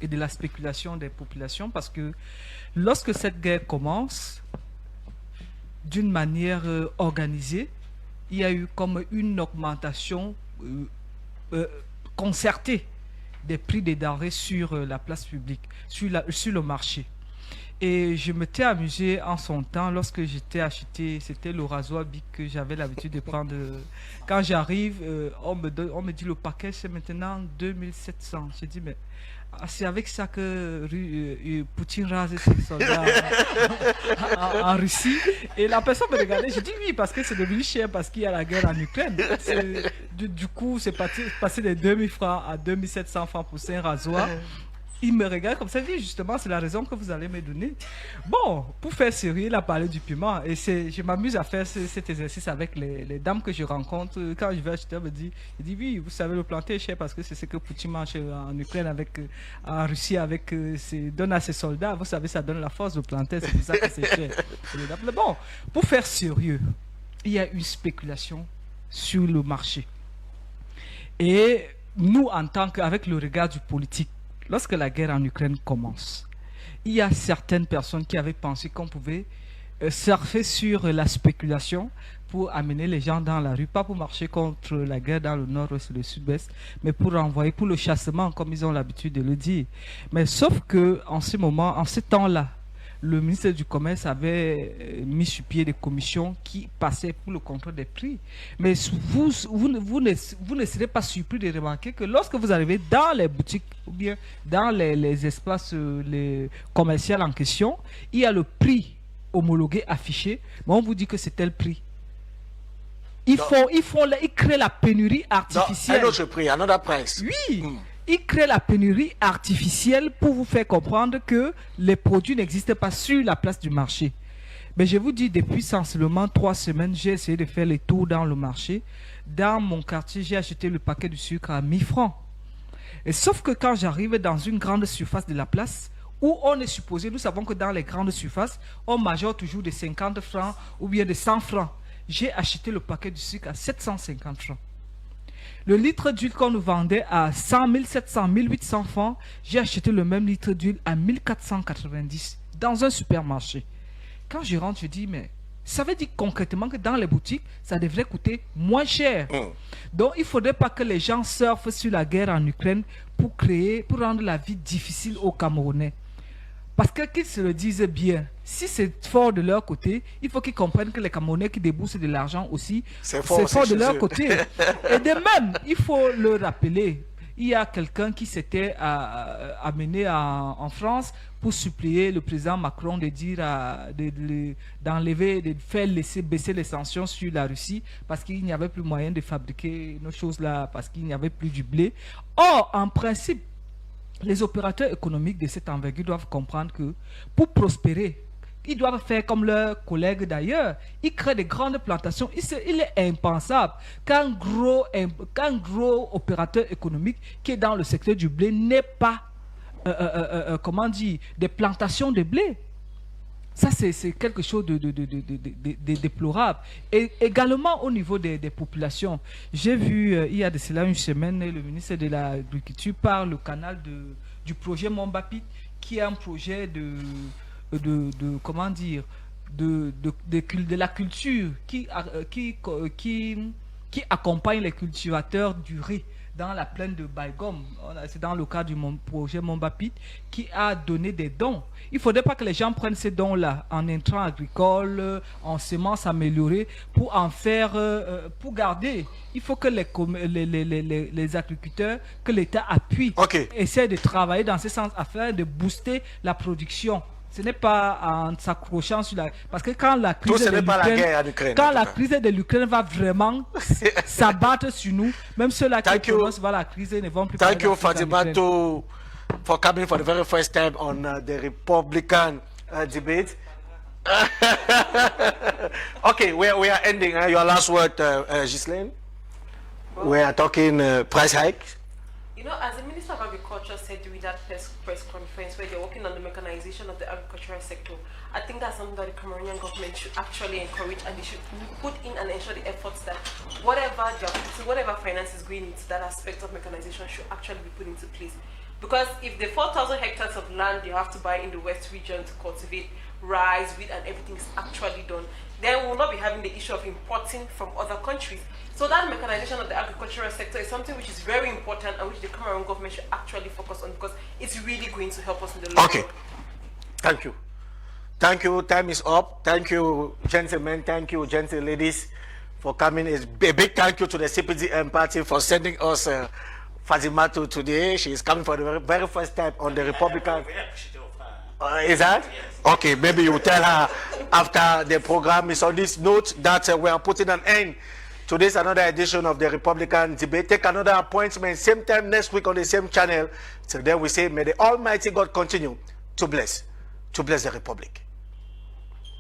et de la spéculation des populations, parce que lorsque cette guerre commence, d'une manière organisée, il y a eu comme une augmentation concertée des prix des denrées sur la place publique, sur le marché. Et je m'étais amusé en son temps lorsque j'étais acheté, c'était le rasoir Bic que j'avais l'habitude de prendre. Quand j'arrive, on me dit le paquet c'est maintenant 2700. J'ai dit mais c'est avec ça que Poutine rase ses soldats en Russie. Et la personne me regardait, j'ai dit oui parce que c'est devenu cher parce qu'il y a la guerre en Ukraine. Du coup c'est passé de 2000 francs à 2700 francs pour un rasoir. Il me regarde comme ça, il dit justement c'est la raison que vous allez me donner. Bon, pour faire sérieux, il a parlé du piment et je m'amuse à faire cet exercice avec les dames que je rencontre. Quand je vais acheter, il dit oui, vous savez le planter est cher parce que c'est ce que Poutine mange en Ukraine, en Russie, donne à ses soldats. Vous savez, ça donne la force de planter, c'est pour ça que c'est cher. Bon, pour faire sérieux, il y a une spéculation sur le marché. Et nous, en tant qu'avec le regard du politique, lorsque la guerre en Ukraine commence, il y a certaines personnes qui avaient pensé qu'on pouvait surfer sur la spéculation pour amener les gens dans la rue, pas pour marcher contre la guerre dans le nord-ouest et le sud-ouest, mais pour renvoyer, pour le chassement, comme ils ont l'habitude de le dire. Mais sauf que en ce temps-là, le ministre du Commerce avait mis sur pied des commissions qui passaient pour le contrôle des prix. Mais vous ne serez pas surpris de remarquer que lorsque vous arrivez dans les boutiques ou bien dans les espaces commerciaux en question, il y a le prix homologué affiché, mais on vous dit que c'est tel prix. Ils créent la pénurie artificielle. Un autre prix, another price. Oui. Ils créent la pénurie artificielle pour vous faire comprendre que les produits n'existent pas sur la place du marché. Mais je vous dis, depuis sensiblement 3 semaines, j'ai essayé de faire les tours dans le marché. Dans mon quartier, j'ai acheté le paquet de sucre à 1000 francs. Et sauf que quand j'arrive dans une grande surface de la place, où on est supposé, nous savons que dans les grandes surfaces, on majore toujours de 50 francs ou bien de 100 francs. J'ai acheté le paquet de sucre à 750 francs. Le litre d'huile qu'on nous vendait à 100 700, 1800 francs, j'ai acheté le même litre d'huile à 1490 dans un supermarché. Quand je rentre, je dis, mais ça veut dire concrètement que dans les boutiques, ça devrait coûter moins cher. Donc, il ne faudrait pas que les gens surfent sur la guerre en Ukraine pour rendre la vie difficile aux Camerounais. Parce que qu'ils se le disent bien, si c'est fort de leur côté, il faut qu'ils comprennent que les Camerounais qui déboursent de l'argent aussi, c'est fort de leur côté. Et de même, il faut le rappeler, il y a quelqu'un qui s'était amené en France pour supplier le président Macron de dire d'enlever, de faire laisser baisser les sanctions sur la Russie parce qu'il n'y avait plus moyen de fabriquer nos choses là, parce qu'il n'y avait plus du blé. Or, en principe, les opérateurs économiques de cette envergure doivent comprendre que pour prospérer, ils doivent faire comme leurs collègues d'ailleurs. Ils créent des grandes plantations. Il est impensable qu'un gros opérateur économique qui est dans le secteur du blé n'ait pas des plantations de blé. Ça, c'est quelque chose de déplorable. Et également au niveau des populations. J'ai vu, il y a de cela une semaine, le ministre de l'Agriculture parle le canal du projet Mombapit, qui est un projet de la culture qui accompagne les cultivateurs du riz dans la plaine de Baïgom. C'est dans le cadre du projet Mombapit qui a donné des dons. Il ne faudrait pas que les gens prennent ces dons-là en intrants agricoles, en semences améliorées, pour en faire, pour garder. Il faut que les agriculteurs, que l'État appuie, essaient de travailler dans ce sens afin de booster la production. Ce n'est pas en s'accrochant sur la... Parce que quand la crise de l'Ukraine va vraiment s'abattre sur nous, même ceux-là qui prononcent la crise ne vont plus... Thank you, Fatima, for coming for the very first time on the Republican debate. Okay, we are ending. Your last word, Ghislaine? We are talking price hikes. You know, as the Minister of Agriculture said during that press conference where they're working on the mechanization of the agricultural sector, I think that's something that the Cameroonian government should actually encourage, and they should put in and ensure the efforts that whatever finance is going into that aspect of mechanization should actually be put into place. Because if the 4,000 hectares of land you have to buy in the West region to cultivate rice, wheat and everything is actually done, then we will not be having the issue of importing from other countries. So that mechanization of the agricultural sector is something which is very important and which the Cameroon government should actually focus on, because it's really going to help us in the long run. Thank you. Thank you. Time is up. Thank you, gentlemen. Thank you, gentle ladies, for coming. A big thank you to the CPDM party for sending us Fazimatu today. She is coming for the very first time on the Republican. Is that? Yes. Okay, maybe you will tell her after the program is on this note that we are putting an end to this another edition of the Republican debate. Take another appointment same time next week on the same channel. So then we say, may the Almighty God continue to bless the Republic.